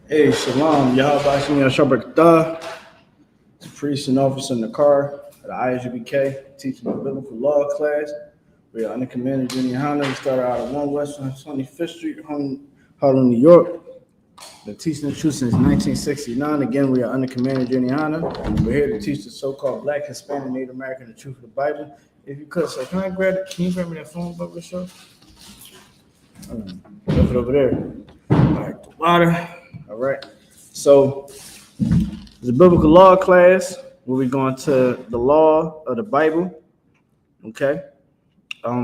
Hey, Shalom, Yahweh Shem Shabbat. It's a priest and officer in the car at the Isupk teaching the biblical law class. We are under command of Junior Honda. We started out at 1 West 25th Street, Harlem, New York. Been teaching the truth since 1969. Again, we are under command of Junior Honda. We're here to teach the so-called Black, Hispanic, Native American the truth of the Bible. If you could, sir, can you grab me that phone book, Rachel? Left it over there. All right, water. All right. So it's a biblical law class where we're going to the law of the Bible. Okay.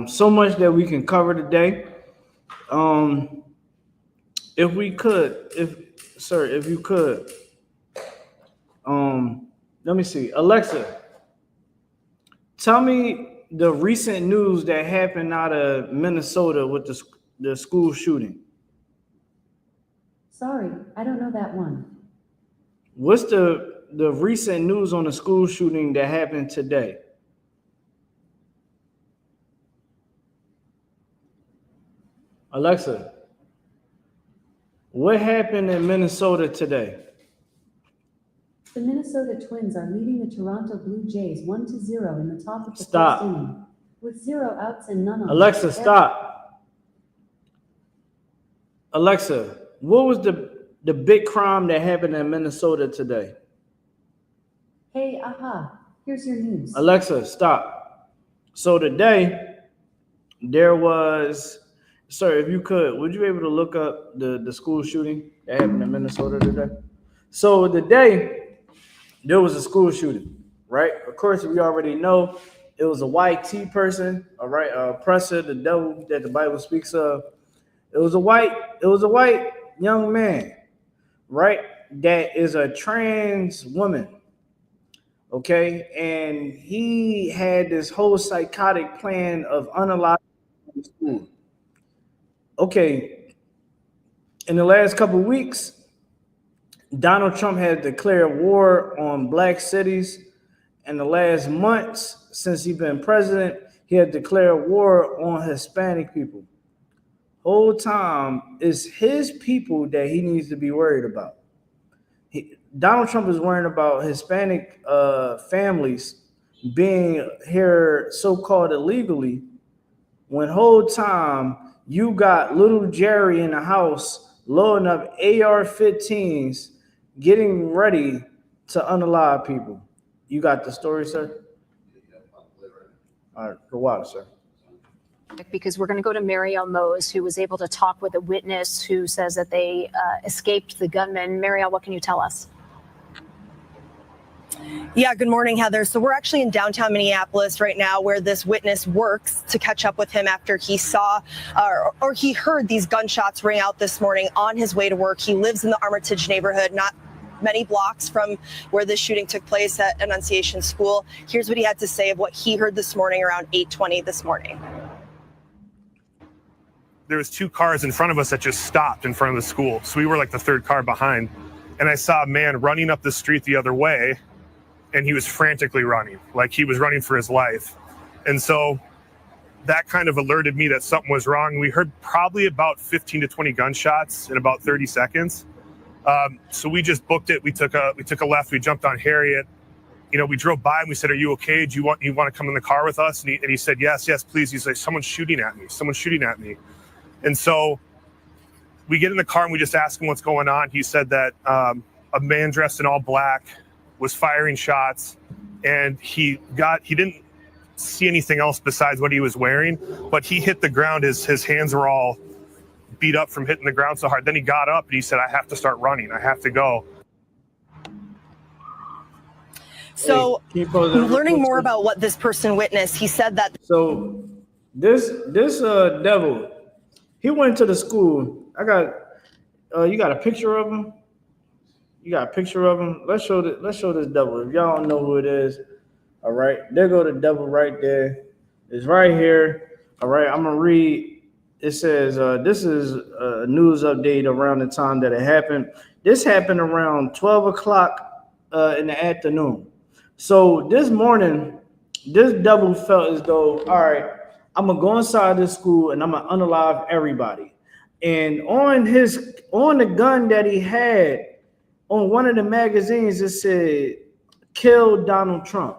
So much that we can cover today. If you could, let me see. Alexa, tell me the recent news that happened out of Minnesota with the school shooting. Sorry, I don't know that one. What's the recent news on the school shooting that happened today? Alexa, what happened in Minnesota today? The Minnesota Twins are leading the Toronto Blue Jays 1-0 in the top of the Stop. first inning, with 0 outs and none on. Alexa, stop. Alexa, what was the big crime that happened in Minnesota today? Hey, here's your news. Alexa, stop. So today, there was, sir, if you could, would you be able to look up the school shooting that happened in Minnesota today? So today, there was a school shooting, right? Of course, we already know it was a white T person, all right, oppressor, the devil that the Bible speaks of. It was a white young man, right? That is a trans woman. Okay, and he had this whole psychotic plan of unaliving the school. Okay, in the last couple of weeks, Donald Trump had declared war on black cities. In the last months, since he's been president, he had declared war on Hispanic people. Whole time it's his people that he needs to be worried about. Donald Trump is worrying about Hispanic families being here so-called illegally, when whole time you got little Jerry in the house loading up AR-15s, getting ready to unalive people. You got the story, sir? All right, for water, sir. Because we're going to go to Marielle Mose, who was able to talk with a witness who says that they escaped the gunman. Marielle, what can you tell us? Yeah, good morning, Heather. So we're actually in downtown Minneapolis right now, where this witness works to catch up with him after he saw or he heard these gunshots ring out this morning on his way to work. He lives in the Armitage neighborhood, not many blocks from where this shooting took place at Annunciation School. Here's what he had to say of what he heard this morning around 8:20 this morning. There was 2 cars in front of us that just stopped in front of the school. So we were like the 3rd car behind. And I saw a man running up the street the other way, and he was frantically running, like he was running for his life. And so that kind of alerted me that something was wrong. We heard probably about 15 to 20 gunshots in about 30 seconds. So we just booked it. We took a left. We jumped on Harriet. You know, we drove by and we said, "Are you okay? Do you want to come in the car with us?" And he said, yes, please. He's like, "Someone's shooting at me. Someone's shooting at me." And so we get in the car and we just ask him what's going on. He said that a man dressed in all black was firing shots, and he didn't see anything else besides what he was wearing, but he hit the ground. His hands were all beat up from hitting the ground so hard. Then he got up and he said, "I have to start running. I have to go." So learning more about what this person witnessed, he said that. So this devil, he went to the school. You got a picture of him? You got a picture of him? Let's show this devil. If y'all don't know who it is, all right. There go the devil right there. It's right here. All right, I'm gonna read. It says this is a news update around the time that it happened. This happened around 12 o'clock in the afternoon. So this morning, this devil felt as though, all right, I'm gonna go inside this school and I'm gonna unalive everybody. And on the gun that he had, on one of the magazines, it said, "Kill Donald Trump."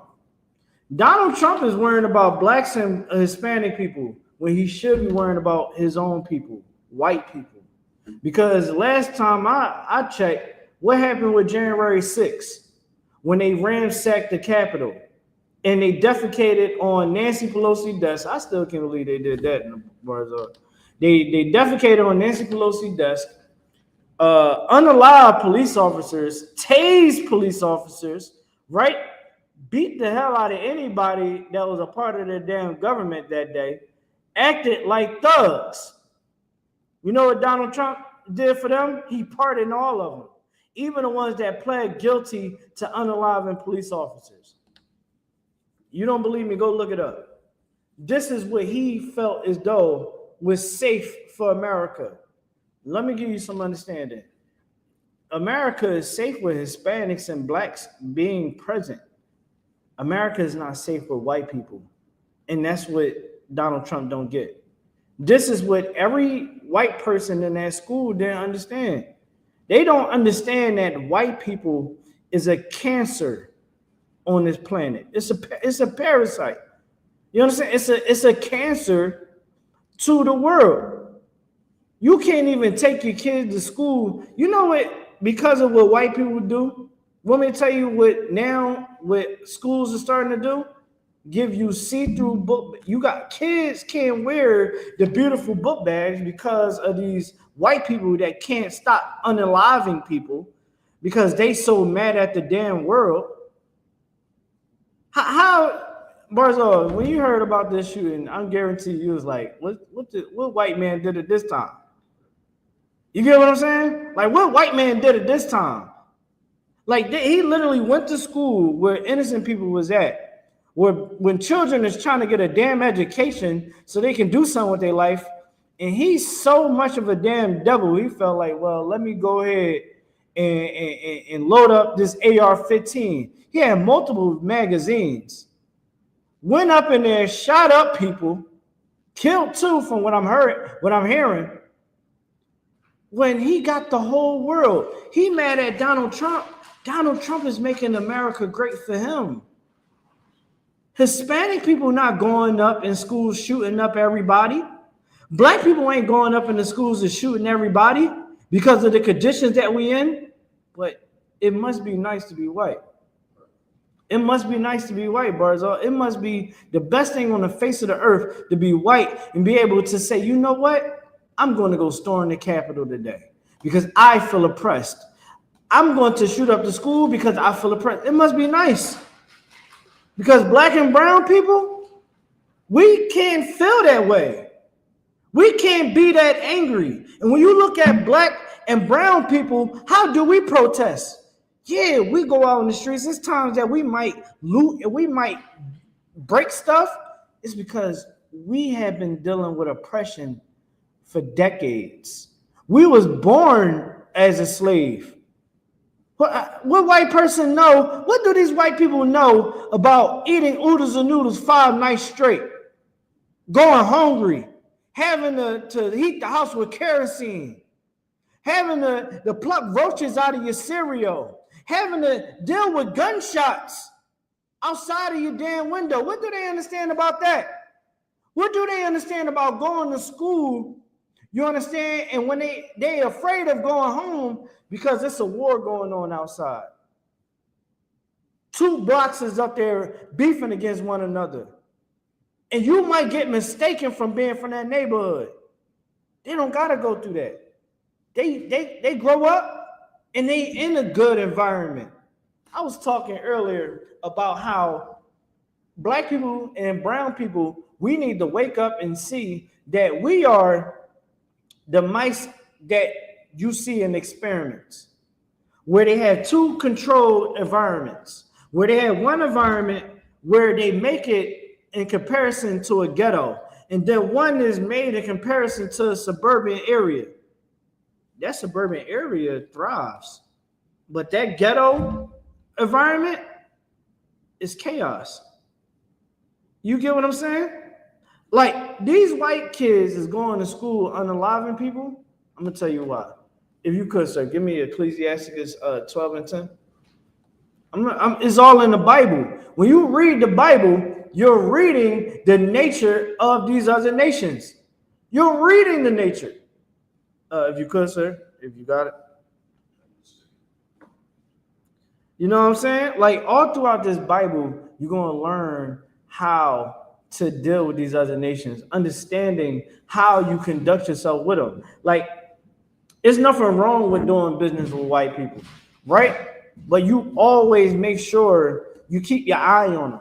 Donald Trump is worrying about blacks and Hispanic people when he should be worrying about his own people, white people. Because last time I checked, what happened with January 6th when they ransacked the Capitol and they defecated on Nancy Pelosi's desk? I still can't believe they did that in the bars. They defecated on Nancy Pelosi's desk, unalived police officers, tased police officers, right? Beat the hell out of anybody that was a part of the damn government that day, acted like thugs. You know what Donald Trump did for them? He pardoned all of them, even the ones that pled guilty to unaliving police officers. You don't believe me? Go look it up. This is what he felt as though was safe for America. Let me give you some understanding. America is safe with Hispanics and blacks being present. America is not safe with white people. And that's what Donald Trump don't get. This is what every white person in that school didn't understand. They don't understand that white people is a cancer on this planet. It's a parasite. You understand? It's a cancer to the world. You can't even take your kids to school. You know what? Because of what white people do, want me to tell you what schools are starting to do? Give you see-through book. You got kids can't wear the beautiful book bags because of these white people that can't stop unaliving people because they so mad at the damn world. How Barzal, when you heard about this shooting, I'm guaranteed you was like, what white man did it this time? You get what I'm saying? Like, what white man did it this time? Like, he literally went to school where innocent people was at, where when children is trying to get a damn education so they can do something with their life, and he's so much of a damn devil, he felt like, well, let me go ahead and load up this AR-15. He had multiple magazines. Went up in there, shot up people, killed 2 from what I'm hearing. When he got the whole world, he mad at Donald Trump. Donald Trump is making America great for him. Hispanic people not going up in schools shooting up everybody. Black people ain't going up in the schools and shooting everybody because of the conditions that we in. But it must be nice to be white. It must be nice to be white, Barzal. It must be the best thing on the face of the earth to be white and be able to say, you know what? I'm going to go storm the Capitol today because I feel oppressed. I'm going to shoot up the school because I feel oppressed. It must be nice. Because black and brown people, we can't feel that way. We can't be that angry. And when you look at black and brown people, how do we protest? Yeah, we go out in the streets. There's times that we might loot and we might break stuff. It's because we have been dealing with oppression for decades. We was born as a slave. What white person know? What do these white people know about eating oodles and noodles 5 nights straight, going hungry, having to heat the house with kerosene, having to pluck roaches out of your cereal, having to deal with gunshots outside of your damn window? What do they understand about that? What do they understand about going to school? You understand? And when they afraid of going home because it's a war going on outside. 2 boxes up there beefing against one another. And you might get mistaken from being from that neighborhood. They don't got to go through that. They grow up and they in a good environment. I was talking earlier about how black people and brown people, we need to wake up and see that we are the mice that you see in experiments, where they have 2 controlled environments, where they have one environment where they make it in comparison to a ghetto, and then one is made in comparison to a suburban area. That suburban area thrives, but that ghetto environment is chaos. You get what I'm saying? Like, these white kids is going to school unaliving people. I'm gonna tell you why. If you could, sir, give me Ecclesiasticus 12 and 10. It's all in the Bible. When you read the Bible, you're reading the nature of these other nations. You're reading the nature. If you could, sir, if you got it. You know what I'm saying? Like all throughout this Bible, you're going to learn how to deal with these other nations, understanding how you conduct yourself with them. Like, there's nothing wrong with doing business with white people, right? But you always make sure you keep your eye on them.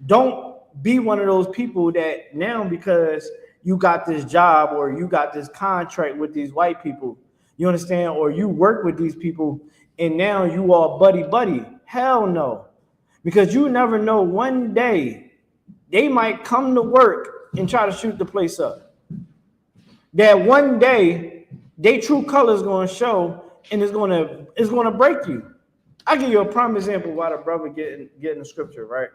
Don't be one of those people that now, because you got this job or you got this contract with these white people, you understand, or you work with these people and now you are buddy. Hell no. Because you never know, one day they might come to work and try to shoot the place up. That one day their true colors going to show and it's going to break you. I'll give you a prime example why the brother getting the scripture, right?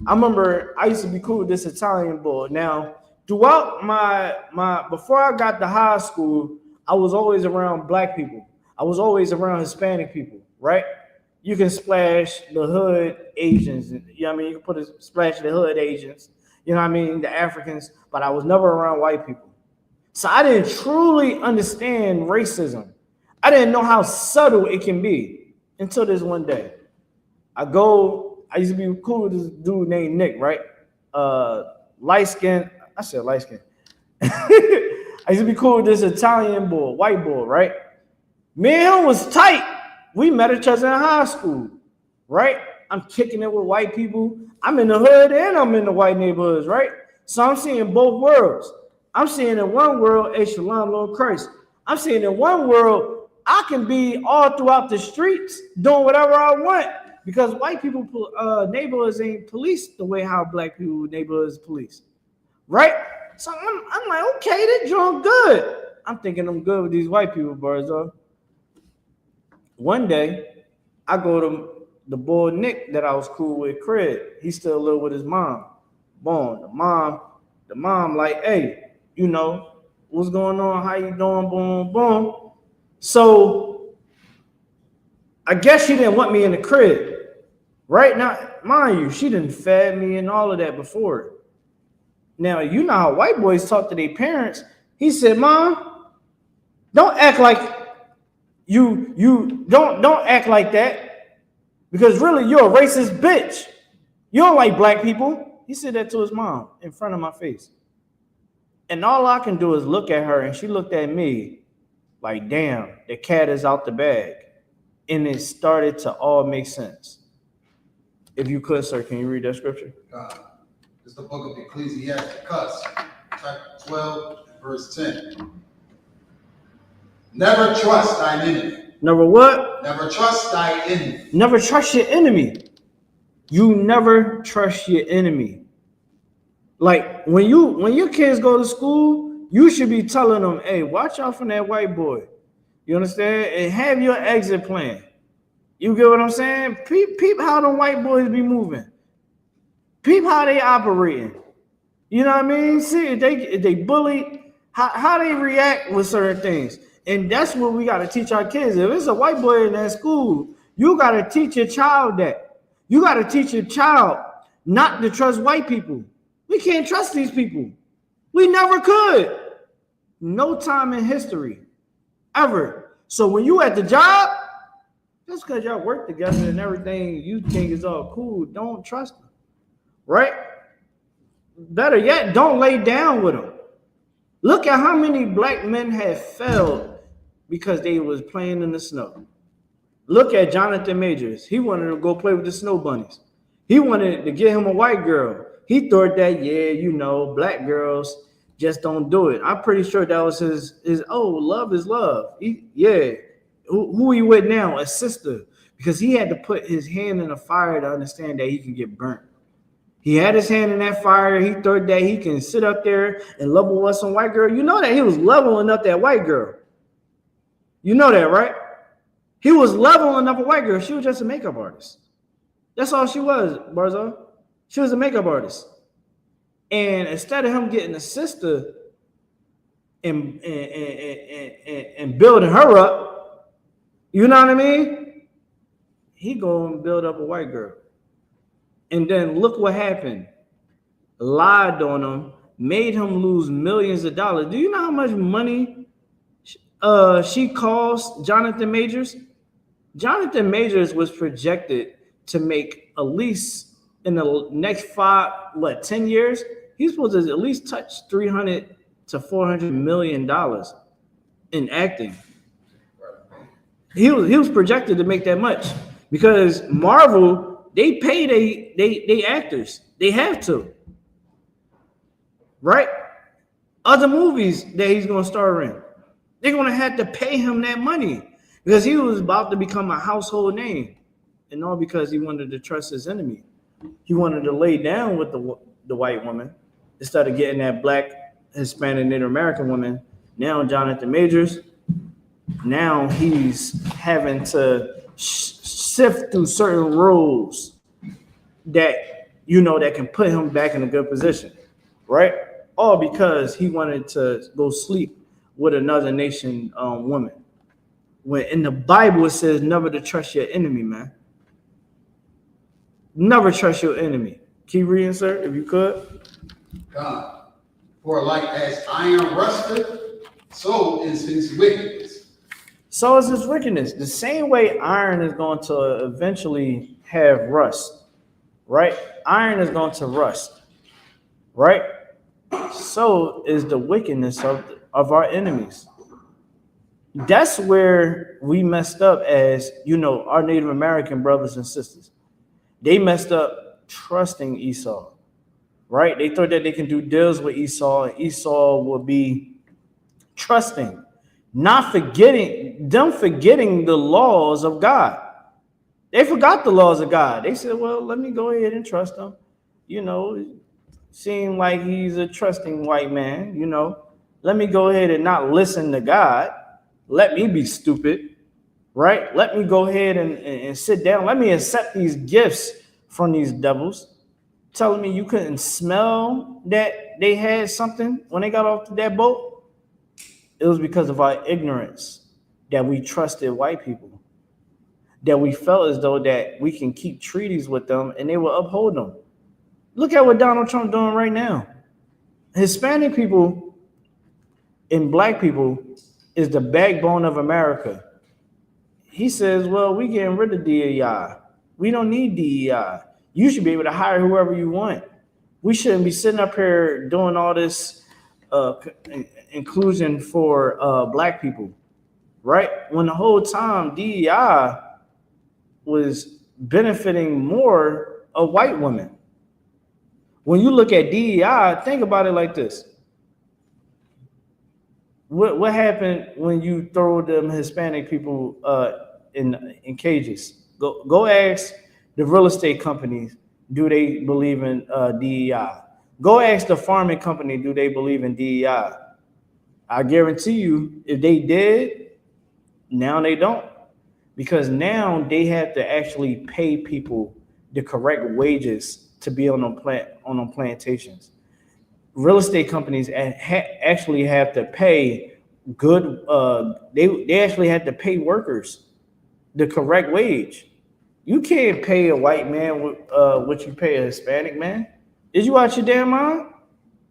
I remember I used to be cool with this Italian boy. Now, throughout my before I got to high school, I was always around black people. I was always around Hispanic people, right? You can splash the hood Asians, you know what I mean? You can put a splash the hood Asians, you know what I mean? The Africans, but I was never around white people. So I didn't truly understand racism. I didn't know how subtle it can be until this one day. I used to be cool with this dude named Nick, right? Light skin. I said light skin. I used to be cool with this Italian boy, white boy, right? Me and him was tight. We met each other in high school, right? I'm kicking it with white people. I'm in the hood and I'm in the white neighborhoods, right? So I'm seeing both worlds. I'm seeing in one world, hey, Shalom, Lord Christ. I'm seeing in one world, I can be all throughout the streets doing whatever I want because white people neighborhoods ain't policed the way how black people neighborhoods police, right? So I'm like, okay, they're doing good. I'm thinking I'm good with these white people, bro. One day, I go to the boy Nick that I was cool with, crib. He still live with his mom. Boom. The mom like, hey, you know, what's going on? How you doing? Boom, boom. So I guess she didn't want me in the crib. Right now, mind you, she didn't fed me and all of that before. Now, you know how white boys talk to their parents. He said, Mom, don't act like you don't act like that, because really you're a racist bitch. You don't like black people. He said that to his mom in front of my face. And all I can do is look at her, and she looked at me like, damn, the cat is out the bag. And it started to all make sense. If you could, sir, can you read that scripture? It's the book of Ecclesiasticus, chapter 12, verse 10. Never trust thine enemy. Never what? Never trust thy enemy. Never trust your enemy. You never trust your enemy. Like when your kids go to school, you should be telling them, hey, watch out from that white boy. You understand? And have your exit plan. You get what I'm saying? Peep how the white boys be moving. Peep how they operating. You know what I mean? See if they bully, how they react with certain things. And that's what we got to teach our kids. If it's a white boy in that school, you got to teach your child that. You got to teach your child not to trust white people. We can't trust these people. We never could. No time in history, ever. So when you at the job, just because y'all work together and everything you think is all cool, don't trust them, right? Better yet, don't lay down with them. Look at how many black men have failed because they was playing in the snow. Look at Jonathan Majors. He wanted to go play with the snow bunnies. He wanted to get him a white girl. He thought that, yeah, you know, black girls just don't do it. I'm pretty sure that was his love is love. Who he with now? A sister. Because he had to put his hand in the fire to understand that he can get burnt. He had his hand in that fire. He thought that he can sit up there and level up some white girl. You know that he was leveling up that white girl. You know that, right? He was leveling up a white girl. She was just a makeup artist. That's all she was, Barzo. She was a makeup artist. And instead of him getting a sister, and building her up, you know what I mean? He go and build up a white girl. And then look what happened. Lied on him, made him lose millions of dollars. Do you know how much money she cost Jonathan Majors? Jonathan Majors was projected to make at least in the next 10 years, he's supposed to at least touch $300 to $400 million in acting. He was projected to make that much because Marvel, they pay they actors. They have to. Right? Other movies that he's going to star in, they're going to have to pay him that money because he was about to become a household name. And all because he wanted to trust his enemy. He wanted to lay down with the white woman instead of getting that black, Hispanic, Native American woman. Now Jonathan Majors, now he's having to sift through certain rules that, that can put him back in a good position, right? All because he wanted to go sleep with another nation woman. When in the Bible it says never to trust your enemy, man. Never trust your enemy. Keep reading, sir, if you could. God, for like as iron rusteth, so is his wickedness. So is his wickedness. The same way iron is going to eventually have rust, right? Iron is going to rust, right? So is the wickedness of our enemies. That's where we messed up as, our Native American brothers and sisters. They messed up trusting Esau, right? They thought that they can do deals with Esau, and Esau would be trusting, not forgetting the laws of God. They forgot the laws of God. They said, well, let me go ahead and trust him. Seem like he's a trusting white man, Let me go ahead and not listen to God. Let me be stupid. Right? Let me go ahead and sit down. Let me accept these gifts from these devils, telling me you couldn't smell that they had something when they got off that boat. It was because of our ignorance that we trusted white people, that we felt as though that we can keep treaties with them and they will uphold them. Look at what Donald Trump doing right now. Hispanic people and black people is the backbone of America. He says, well, we getting rid of DEI. We don't need DEI. You should be able to hire whoever you want. We shouldn't be sitting up here doing all this inclusion for black people, right? When the whole time DEI was benefiting more of white women. When you look at DEI, think about it like this. What happened when you throw them Hispanic people in cages? Go ask the real estate companies, do they believe in DEI? Go ask the farming company, do they believe in DEI? I guarantee you, if they did, now they don't. Because now they have to actually pay people the correct wages to be on them plantations. Real estate companies actually have to pay good. They actually have to pay workers the correct wage. You can't pay a white man what you pay a Hispanic man. Did you watch your damn mind?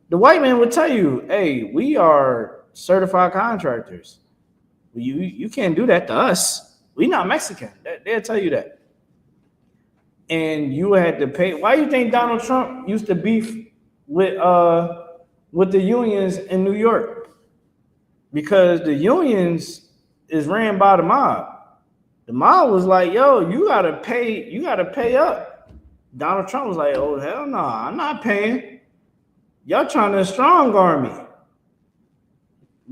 The white man would tell you, "Hey, we are certified contractors. You can't do that to us. We not Mexican." They'll tell you that. And you had to pay. Why do you think Donald Trump used to beef with the unions in New York? Because the unions is ran by the mob. The mob was like, yo, you gotta pay up. Donald Trump was like, oh, hell no, I'm not paying. Y'all trying to strong arm me.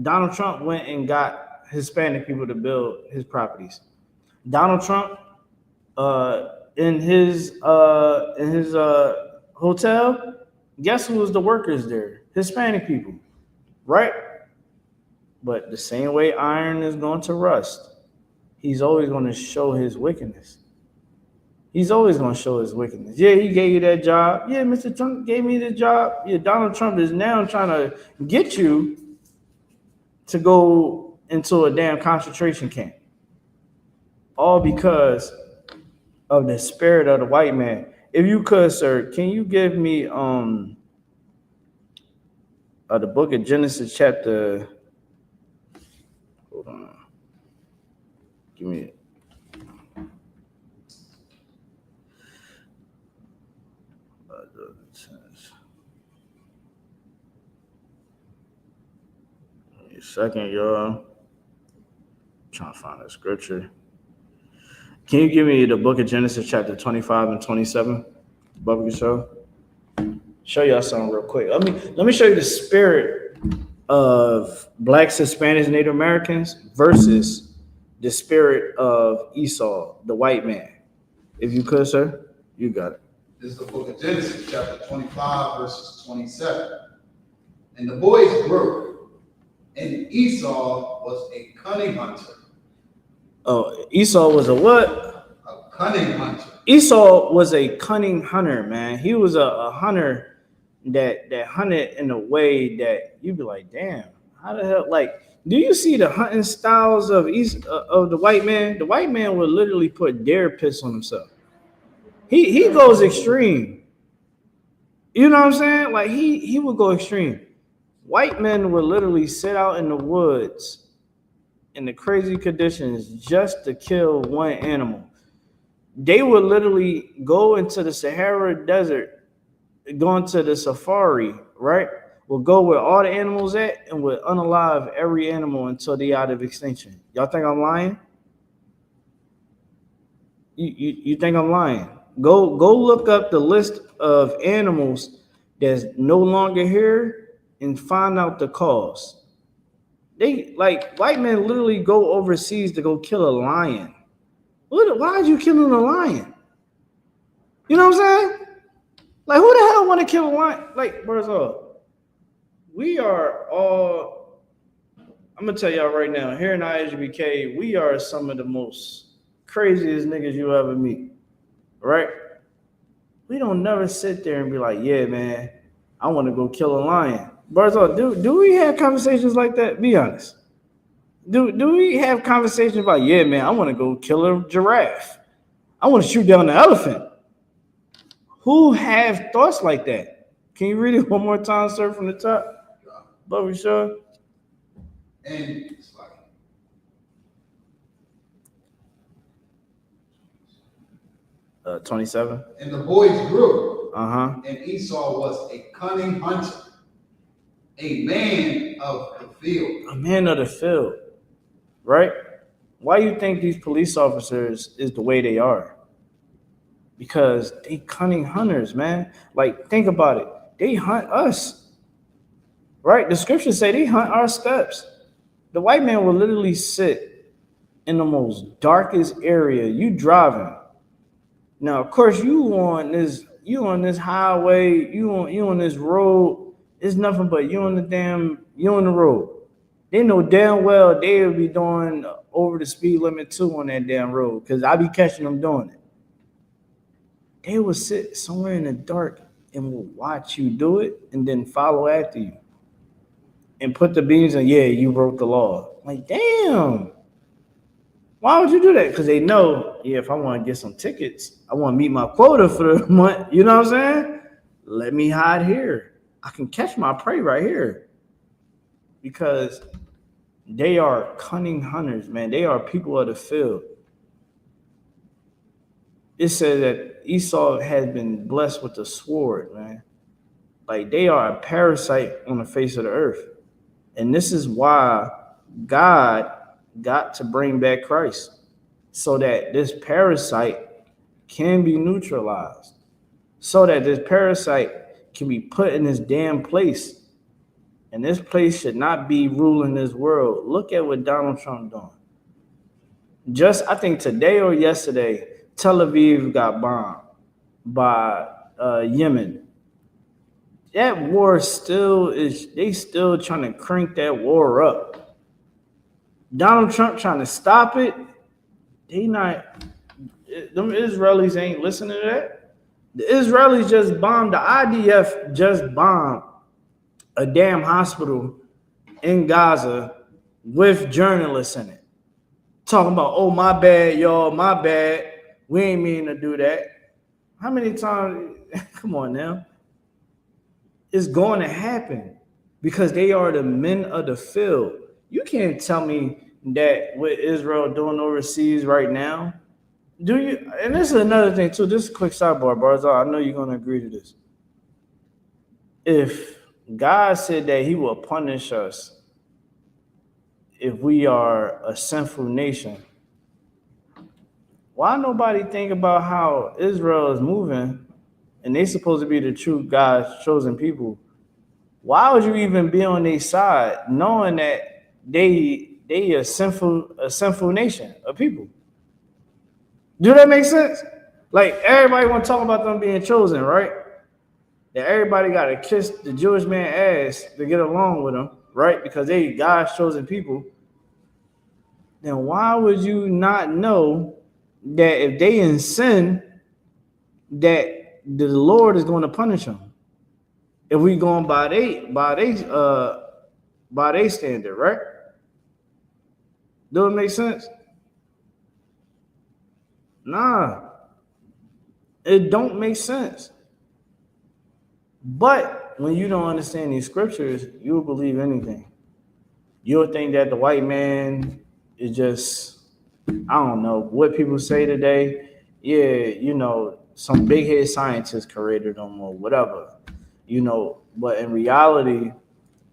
Donald Trump went and got Hispanic people to build his properties. Donald Trump, in his hotel, guess who was the workers there? Hispanic people, right? But the same way iron is going to rust, he's always going to show his wickedness. He's always going to show his wickedness. Yeah, he gave you that job. Yeah, Mr. Trump gave me the job. Yeah, Donald Trump is now trying to get you to go into a damn concentration camp. All because of the spirit of the white man. If you could, sir, can you give me the book of Genesis chapter, hold on. Give me it. Give me a second, y'all. Trying to find a scripture. Can you give me the book of Genesis chapter 25 and 27? Bubba can show y'all something real quick. Let me show you the spirit of blacks, Hispanics, Native Americans versus the spirit of Esau, the white man. If you could, sir, you got it. This is the book of Genesis, chapter 25, verses 27. And the boys grew, and Esau was a cunning hunter. Oh, Esau was a what? A cunning hunter. Esau was a cunning hunter, man. He was a hunter that hunted in a way that you'd be like, damn, how the hell? Like, do you see the hunting styles of the white man? The white man would literally put deer piss on himself. He goes extreme. You know what I'm saying? Like he would go extreme. White men would literally sit out in the woods in the crazy conditions just to kill one animal. They would literally go into the Sahara Desert, go into the safari, right? Will go where all the animals at and would unalive every animal until they out of extinction. Y'all think I'm lying? You think I'm lying? Go look up the list of animals that's no longer here and find out the cause. They like white men literally go overseas to go kill a lion. Why are you killing a lion? You know what I'm saying? Like, who the hell want to kill a lion? Like, first off, we are all, I'm going to tell y'all right now, here in ISUPK, we are some of the most craziest niggas you ever meet, right? We don't never sit there and be like, yeah, man, I want to go kill a lion. First off, do we have conversations like that? Be honest. Do we have conversations about, yeah, man, I want to go kill a giraffe. I want to shoot down the elephant. Who have thoughts like that? Can you read it one more time, sir, from the top? Bubba, sure. And it's like 27. And the boys grew. And Esau was a cunning hunter, a man of the field. A man of the field, right? Why you think these police officers is the way they are? Because they cunning hunters, man. Like, think about it. They hunt us, right? The scriptures say they hunt our steps. The white man will literally sit in the most darkest area. You driving. Now, of course, you on this highway, you on this road. It's nothing but you on the road. They know damn well they will be doing over the speed limit too on that damn road, because I be catching them doing it. They will sit somewhere in the dark and will watch you do it and then follow after you and put the beans in. Yeah, you broke the law. Like, damn. Why would you do that? Because they know, yeah, if I want to get some tickets, I want to meet my quota for the month. You know what I'm saying? Let me hide here. I can catch my prey right here. Because they are cunning hunters, man. They are people of the field. It says that Esau has been blessed with the sword, man. Like, they are a parasite on the face of the earth. And this is why God got to bring back Christ, so that this parasite can be neutralized, so that this parasite can be put in this damn place. And this place should not be ruling this world. Look at what Donald Trump doing. Just, I think today or yesterday, Tel Aviv got bombed by Yemen. That war they still trying to crank that war up. Donald Trump trying to stop it. Them Israelis ain't listening to that. The Israelis just bombed, the IDF just bombed a damn hospital in Gaza with journalists in it, talking about, oh, my bad, y'all, my bad. We ain't mean to do that. How many times? Come on now. It's going to happen because they are the men of the field. You can't tell me that what Israel doing overseas right now. Do you? And this is another thing too. This is a quick sidebar, Barzal. I know you're going to agree to this. If God said that he will punish us if we are a sinful nation, why nobody think about how Israel is moving and they supposed to be the true God's chosen people? Why would you even be on their side knowing that they a sinful nation of people? Do that make sense? Like everybody want to talk about them being chosen, right? That everybody got to kiss the Jewish man ass to get along with them, right? Because they God's chosen people. Then why would you not know that if they in sin, that the Lord is going to punish them? If we going by they standard, right? Do it make sense? Nah, it don't make sense. But when you don't understand these scriptures, you'll believe anything. You'll think that the white man is just, I don't know what people say today. Yeah, you know, some big head scientists created them or whatever, you know. But in reality,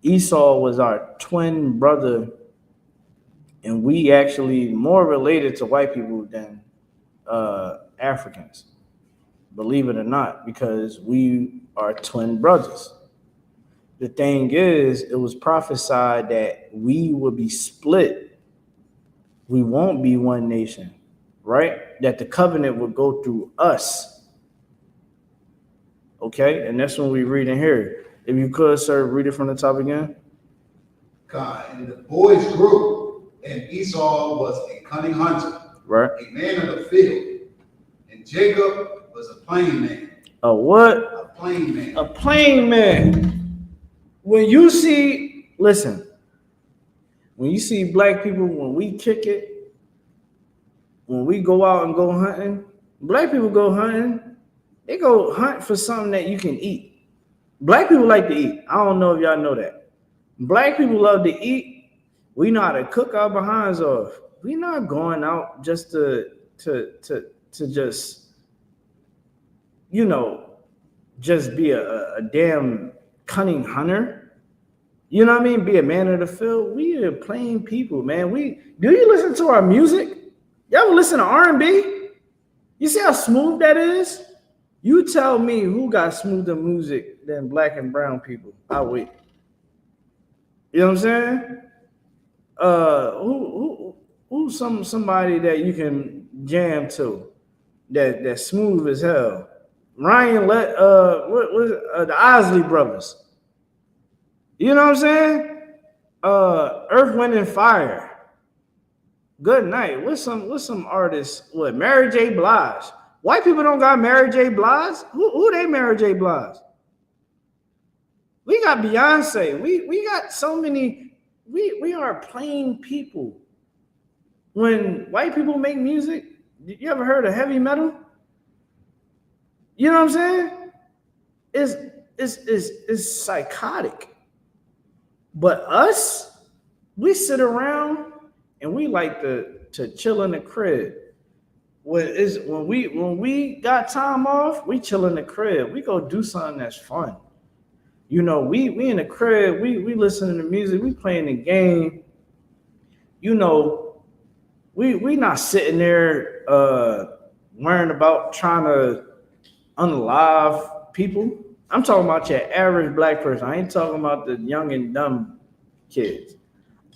Esau was our twin brother, and we actually more related to white people than Africans, believe it or not, because we are twin brothers. The thing is, it was prophesied that we will be split. We won't be one nation, right? That the covenant would go through us. Okay, and that's when we read in here. If you could, sir, read it from the top again. God, and the boys grew, and Esau was a cunning hunter, Right. a man of the field, and Jacob was a plain man. A what? A plain man. A plain man. When you see, listen, when you see black people, when we kick it, when we go out and go hunting, black people go hunting, they go hunt for something that you can eat. Black people like to eat. I don't know if y'all know that. Black people love to eat. We know how to cook our behinds off. We not going out just to just, you know, just be a damn cunning hunter. You know what I mean? Be a man of the field. We are plain people, man. Do you listen to our music? Y'all ever listen to R&B? You see how smooth that is? You tell me who got smoother music than black and brown people. I'll wait. You know what I'm saying? Who's somebody that you can jam to that's smooth as hell? Ryan the Isley brothers. You know what I'm saying? Earth, Wind, and Fire. Good night. What's some artists? What? Mary J. Blige. White people don't got Mary J. Blige. Who they Mary J. Blige? We got Beyonce. We got so many. We are plain people. When white people make music, you ever heard of heavy metal? You know what I'm saying? It's psychotic. But us, we sit around and we like to chill in the crib. When we got time off, we chill in the crib. We go do something that's fun. You know, we in the crib, we listening to music, we playing the game. You know, we not sitting there worrying about trying to unalive people. I'm talking about your average black person. I ain't talking about the young and dumb kids.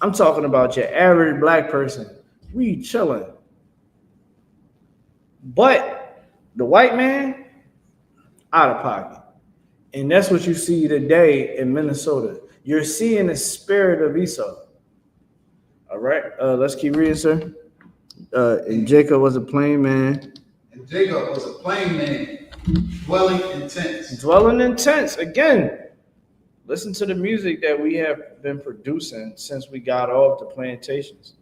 I'm talking about your average black person. We chilling. But the white man, out of pocket. And that's what you see today in Minnesota. You're seeing the spirit of Esau. All right, let's keep reading, sir. And Jacob was a plain man. And Jacob was a plain man, dwelling in tents. Dwelling in tents. Again, Listen to the music that we have been producing since we got off the plantations.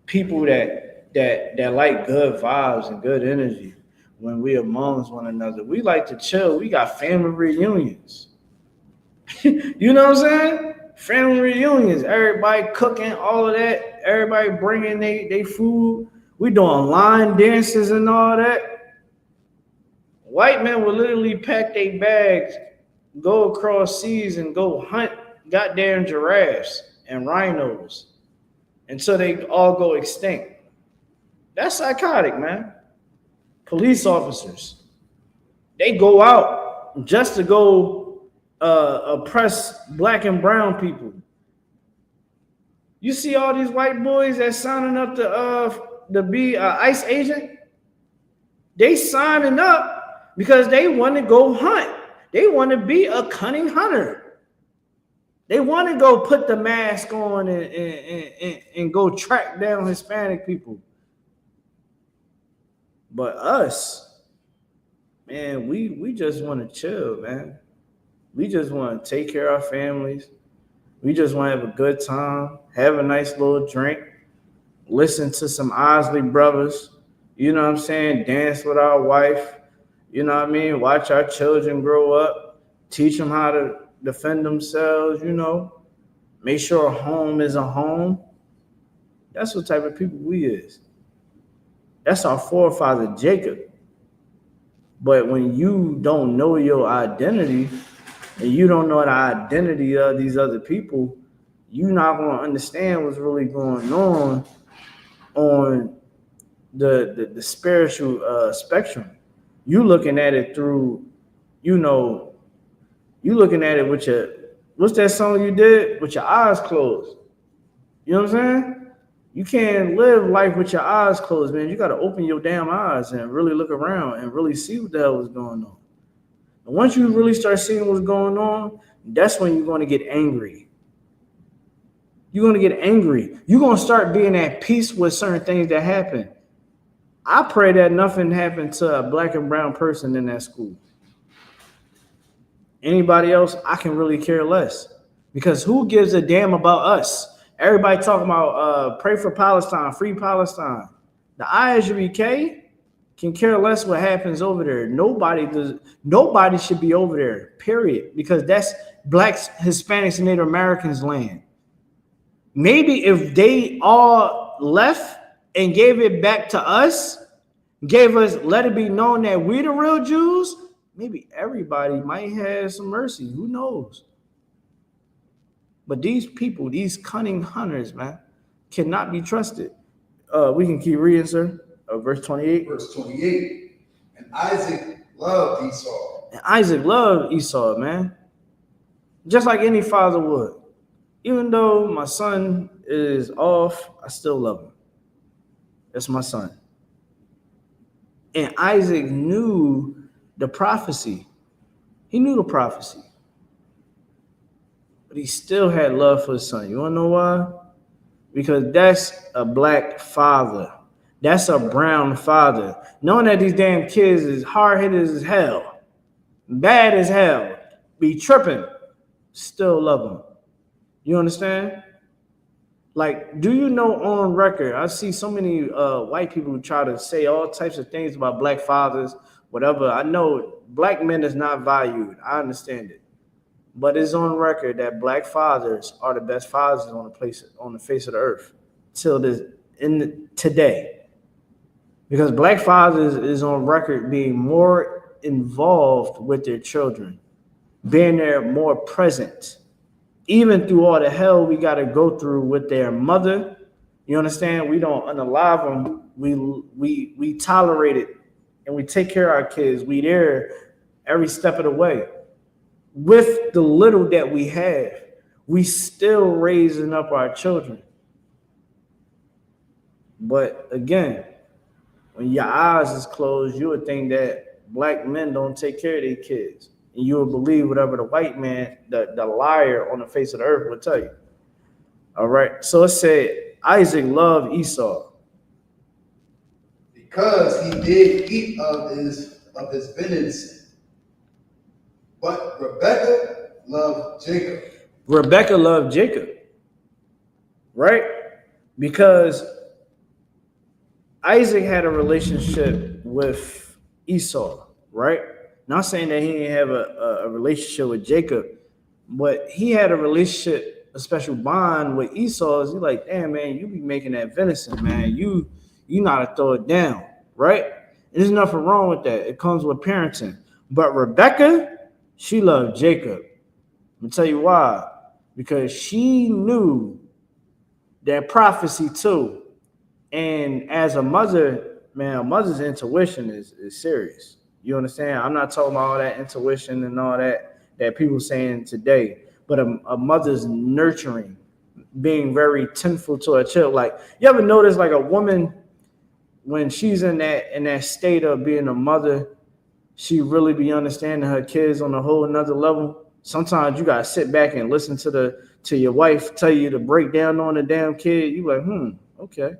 People that like good vibes and good energy when we amongst one another. We like to chill. We got family reunions. You know what I'm saying? Family reunions. Everybody cooking, all of that. Everybody bringing they food. We doing line dances and all that. White men will literally pack their bags, go across seas and go hunt goddamn giraffes and rhinos until they all go extinct. That's psychotic, man. Police officers, they go out just to go oppress black and brown people. You see all these white boys that signing up to be an ICE agent. They signing up because they want to go hunt. They want to be a cunning hunter. They want to go put the mask on and go track down Hispanic people. But us, man, we just want to chill, man. We just want to take care of our families. We just want to have a good time, have a nice little drink, listen to some Osley Brothers, you know what I'm saying, dance with our wife, you know what I mean, watch our children grow up, teach them how to defend themselves, you know, make sure a home is a home. That's what type of people we is. That's our forefather Jacob. But when you don't know your identity and you don't know the identity of these other people, you're not going to understand what's really going on the spiritual spectrum. You looking at it through, you looking at it with your, what's that song you did? With your eyes closed. You know what I'm saying? You can't live life with your eyes closed, man. You got to open your damn eyes and really look around and really see what the hell is going on. And once you really start seeing what's going on, that's when you're going to get angry. You're going to get angry. You're going to start being at peace with certain things that happen. I pray that nothing happened to a black and brown person in that school. Anybody else, I can really care less. Because who gives a damn about us? Everybody talking about pray for Palestine, free Palestine. The ISUPK can care less what happens over there. Nobody should be over there, period. Because that's blacks, Hispanics, and Native Americans' land. Maybe if they all left and gave it back to us, let it be known that we the real Jews, maybe everybody might have some mercy. Who knows? But these people, these cunning hunters, man, cannot be trusted. We can keep reading, sir. Verse 28. Verse 28. And Isaac loved Esau. And Isaac loved Esau, man. Just like any father would. Even though my son is off, I still love him. That's my son. And Isaac knew the prophecy. He knew the prophecy. But he still had love for his son. You want to know why? Because that's a black father. That's a brown father. Knowing that these damn kids is hard-headed as hell, bad as hell, be tripping, still love them. You understand? Like, do you know on record, I see so many white people who try to say all types of things about black fathers, whatever. I know black men is not valued. I understand it. But it's on record that black fathers are the best fathers on the face of the earth today. Because black fathers is on record being more involved with their children, being there more present, even through all the hell we got to go through with their mother. You understand? We don't unalive them. We tolerate it, and we take care of our kids. We there every step of the way. With the little that we have, we still raising up our children. But again, when your eyes is closed, you would think that black men don't take care of their kids. And you would believe whatever the white man, the liar on the face of the earth will tell you. All right. So it said Isaac loved Esau. Because he did eat of his venison. But Rebekah loved Jacob. Rebecca loved Jacob, right? Because Isaac had a relationship with Esau, right? Not saying that he didn't have a relationship with Jacob, but he had a relationship, a special bond with Esau. He's like, damn, man, you be making that venison, man. You know how to throw it down, right? And there's nothing wrong with that. It comes with parenting. But Rebecca, she loved Jacob. Let me tell you why. Because she knew that prophecy too. And as a mother, man, a mother's intuition is serious. You understand? I'm not talking about all that intuition and all that people saying today, but a mother's nurturing, being very thankful to her child. Like, you ever notice like a woman when she's in that state of being a mother, she really be understanding her kids on a whole another level. Sometimes you gotta sit back and listen to your wife tell you to break down on the damn kid. You like, okay.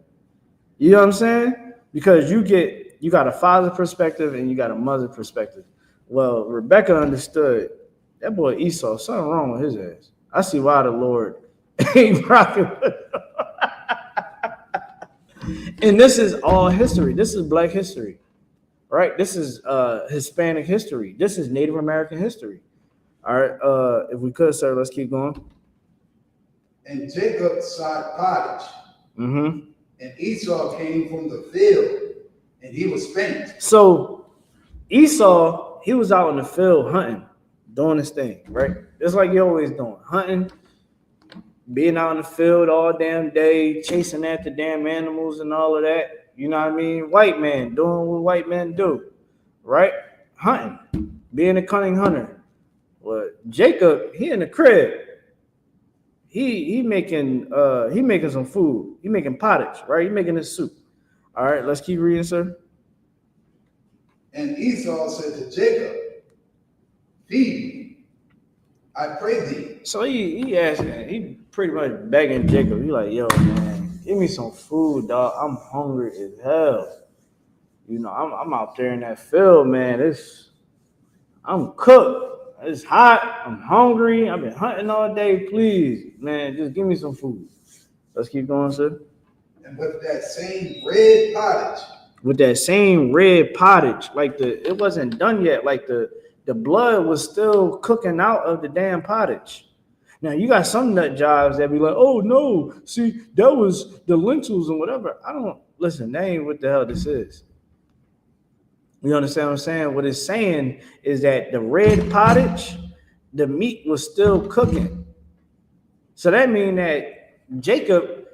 You know what I'm saying? Because you got a father perspective and you got a mother perspective. Well, Rebecca understood that boy Esau, something wrong with his ass. I see why the Lord ain't rocking with him. And this is all history. This is Black history, right? This is Hispanic history. This is Native American history. All right. If we could, sir, let's keep going. And Jacob sought pottage. Mm-hmm. And Esau came from the field, and he was faint. So Esau, he was out in the field hunting, doing his thing, right? Just like you always doing, hunting, being out in the field all damn day, chasing after damn animals and all of that. You know what I mean? White man doing what white men do, right? Hunting, being a cunning hunter. Well, Jacob, he in the crib. He making some food. He making pottage, right? He making his soup. All right, let's keep reading, sir. And Esau said to Jacob, feed me, I pray thee. So he asking, he pretty much begging Jacob. He like, yo, man, give me some food, dog. I'm hungry as hell. You know, I'm out there in that field, man. I'm cooked. It's hot. I'm hungry. I've been hunting all day. Please, man, just give me some food. Let's keep going, sir. And with that same red pottage. With that same red pottage, like it wasn't done yet. Like the blood was still cooking out of the damn pottage. Now you got some nut jobs that be like, oh no, see, that was the lentils and whatever. I don't listen, that ain't what the hell this is. You understand what I'm saying? What it's saying is that the red pottage, the meat was still cooking. So that means that Jacob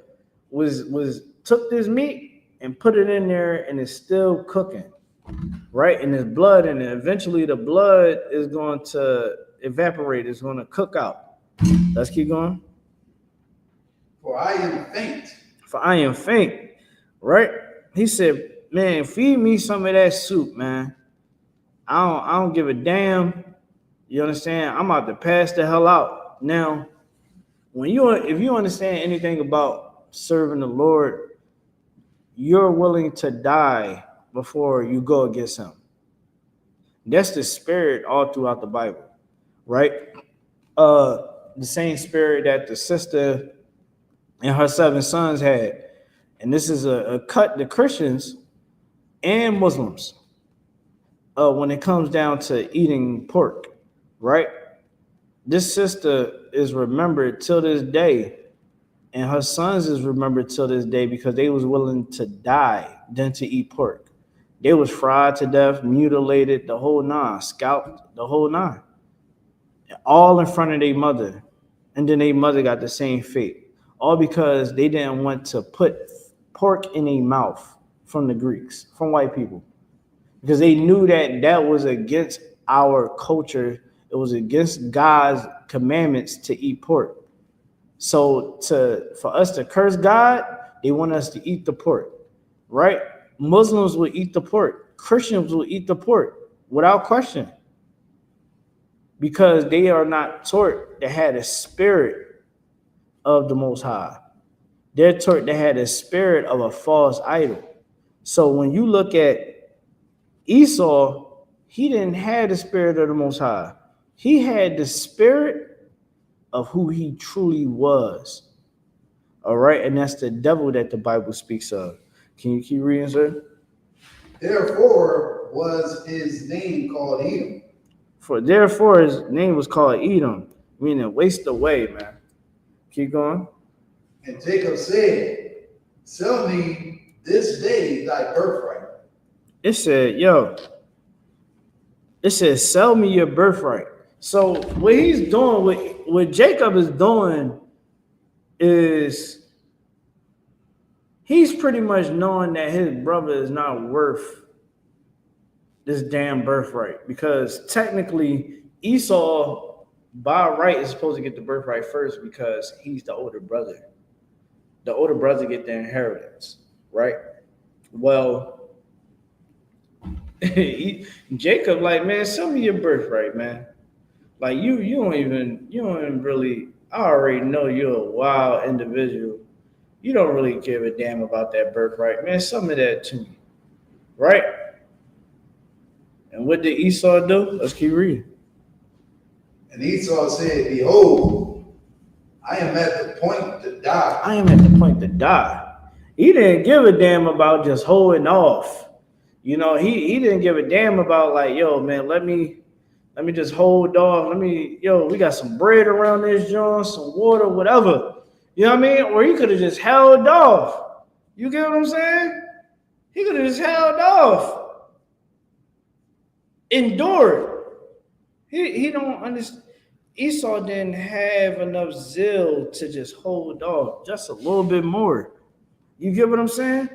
was took this meat and put it in there and it's still cooking, right? And there's blood in it. Eventually the blood is going to evaporate. It's going to cook out. Let's keep going. For I am faint. For I am faint, right? He said, man, feed me some of that soup, man. I don't give a damn. You understand? I'm about to pass the hell out. Now, if you understand anything about serving the Lord, you're willing to die before you go against him. That's the spirit all throughout the Bible, right? The same spirit that the sister and her 7 sons had. And this is a cut to Christians and Muslims when it comes down to eating pork, right? This sister is remembered till this day, and her sons is remembered till this day because they was willing to die than to eat pork. They was fried to death, mutilated, the whole nine, scalped, the whole nine, all in front of their mother, and then their mother got the same fate, all because they didn't want to put pork in their mouth from the Greeks, from white people, because they knew that was against our culture. It was against God's commandments to eat pork. So for us to curse God, they want us to eat the pork, right? Muslims will eat the pork. Christians will eat the pork without question, because they are not taught that had a spirit of the Most High. They're taught that had a spirit of a false idol. So when you look at Esau, he didn't have the spirit of the Most High. He had the spirit of who he truly was. All right, and that's the devil that the Bible speaks of. Can you keep reading, sir? Therefore was his name called Edom. Therefore his name was called Edom, meaning waste away, man. Keep going. And Jacob said, sell me this day thy birthright. It said, sell me your birthright. So what he's doing, what Jacob is doing is he's pretty much knowing that his brother is not worth this damn birthright, because technically Esau by right is supposed to get the birthright first because he's the older brother. The older brother get the inheritance, right? Well, Jacob like, man, sell me your birthright, man. Like you don't even really. I already know you're a wild individual. You don't really give a damn about that birthright, man. Some of that to me, right? And what did Esau do? Let's keep reading. And Esau said, behold, I am at the point to die. I am at the point to die. He didn't give a damn about just holding off. You know, he didn't give a damn about like, yo, man, let me just hold off. We got some bread around this joint, some water, whatever. You know what I mean? Or he could have just held off. You get what I'm saying? He could have just held off. Endured. He don't understand. Esau didn't have enough zeal to just hold off just a little bit more. You get what I'm saying?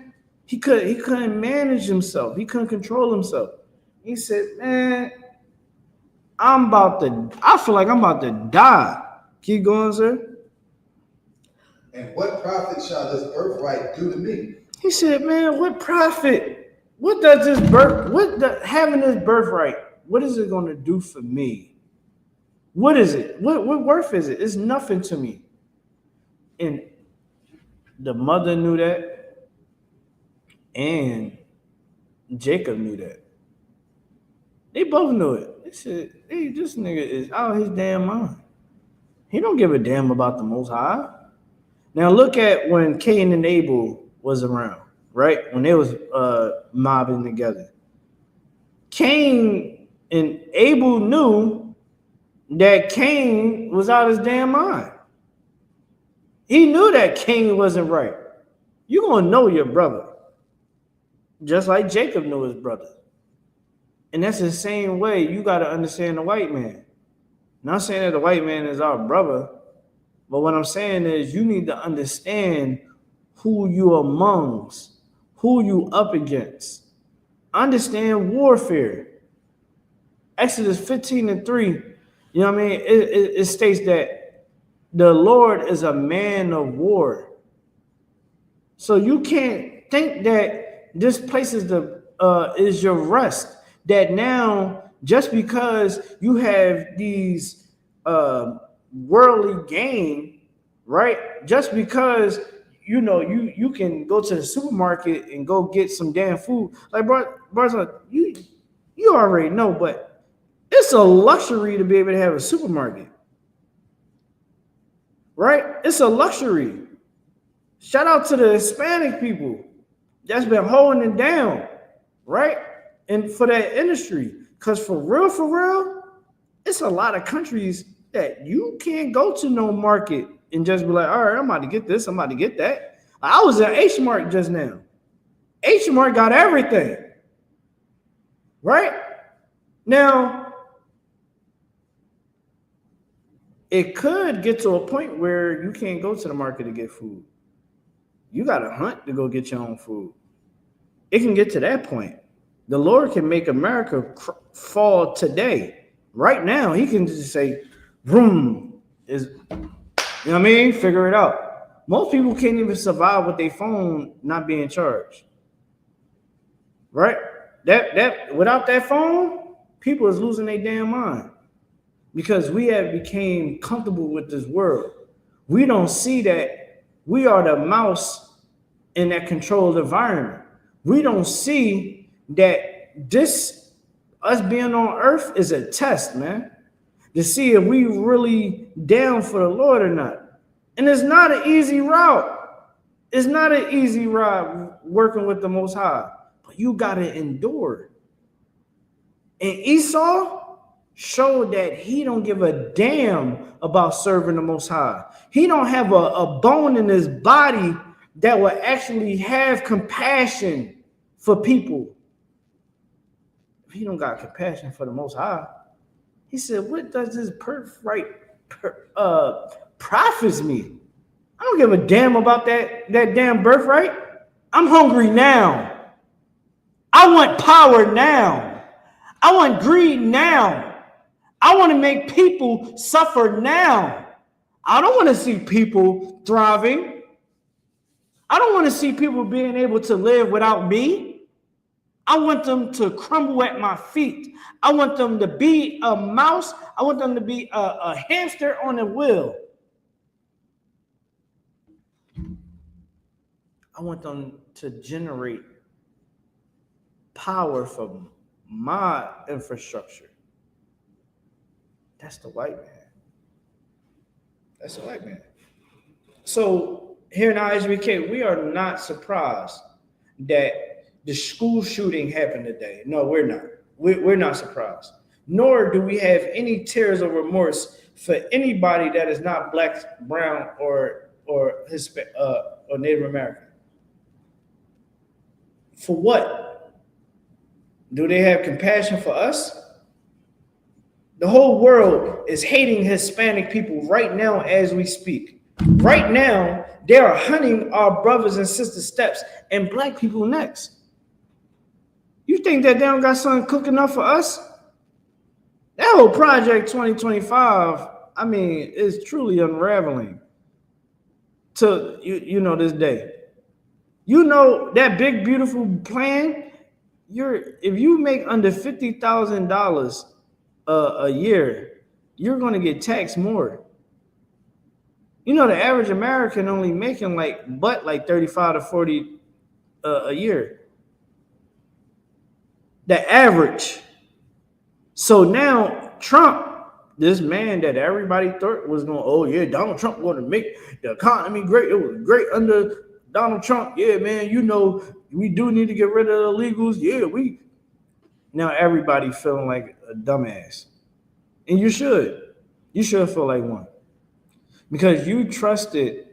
He couldn't manage himself. He couldn't control himself. He said, man, I feel like I'm about to die. Keep going, sir. And what profit shall this birthright do to me? He said, man, what profit? Having this birthright, what is it going to do for me? What is it? What worth is it? It's nothing to me. And the mother knew that, and Jacob knew that. They both knew it. They said, hey, this nigga is out his damn mind. He don't give a damn about the Most High. Now look at when Cain and Abel was around, right? When they was mobbing together. Cain and Abel knew that Cain was out his damn mind. He knew that Cain wasn't right. You're going to know your brother. Just like Jacob knew his brother. And that's the same way you got to understand the white man. Not saying that the white man is our brother, but what I'm saying is you need to understand who you amongst, who you up against. Understand warfare. Exodus 15:3, you know what I mean? It states that the Lord is a man of war. So you can't think that this place is your rest. That now, just because you have these worldly gain, right? Just because you can go to the supermarket and go get some damn food. Like, bro, you already know, but it's a luxury to be able to have a supermarket. Right? It's a luxury. Shout out to the Hispanic people that's been holding it down, right? And for that industry, because for real, it's a lot of countries that you can't go to no market and just be like, all right, I'm about to get this, I'm about to get that. I was at H Mart just now. H Mart got everything, right? Now, it could get to a point where you can't go to the market to get food. You got to hunt to go get your own food. It can get to that point. The Lord can make America fall today. Right now, he can just say, vroom, you know what I mean? Figure it out. Most people can't even survive with their phone not being charged. Right? That without that phone, people is losing their damn mind. Because we have became comfortable with this world. We don't see that we are the mouse in that controlled environment. We don't see that us being on earth is a test, man. to see if we really down for the Lord or not. And it's not an easy route. It's not an easy route working with the Most High, but you got to endure. And Esau showed that he don't give a damn about serving the Most High. He don't have a bone in his body that will actually have compassion for people. If he don't got compassion for the Most High, he said, what does this birthright profits me? I don't give a damn about that damn birthright. I'm hungry now. I want power now. I want greed now. I want to make people suffer now. I don't want to see people thriving. I don't want to see people being able to live without me. I want them to crumble at my feet. I want them to be a mouse. I want them to be a hamster on a wheel. I want them to generate power from my infrastructure. That's the white man. That's the white man. So here in Isupk, we are not surprised that the school shooting happened today. No, we're not. We're not surprised. Nor do we have any tears of remorse for anybody that is not black, brown, or Hispanic, or Native American. For what? Do they have compassion for us? The whole world is hating Hispanic people right now as we speak. Right now, they are hunting our brothers and sisters' steps and black people next. You think that they don't got something cooking up for us? That whole Project 2025, I mean, is truly unraveling to this day. You know that big, beautiful plan, if you make under $50,000 a year, you're going to get taxed more. You know, the average American only making like 35 to 40 a year. The average. So now Trump, this man that everybody thought was going, oh yeah, Donald Trump going to make the economy great. It was great under Donald Trump. Yeah, man, we do need to get rid of the illegals. Yeah, now everybody feeling like a dumbass. And you should. You should feel like one. Because you trusted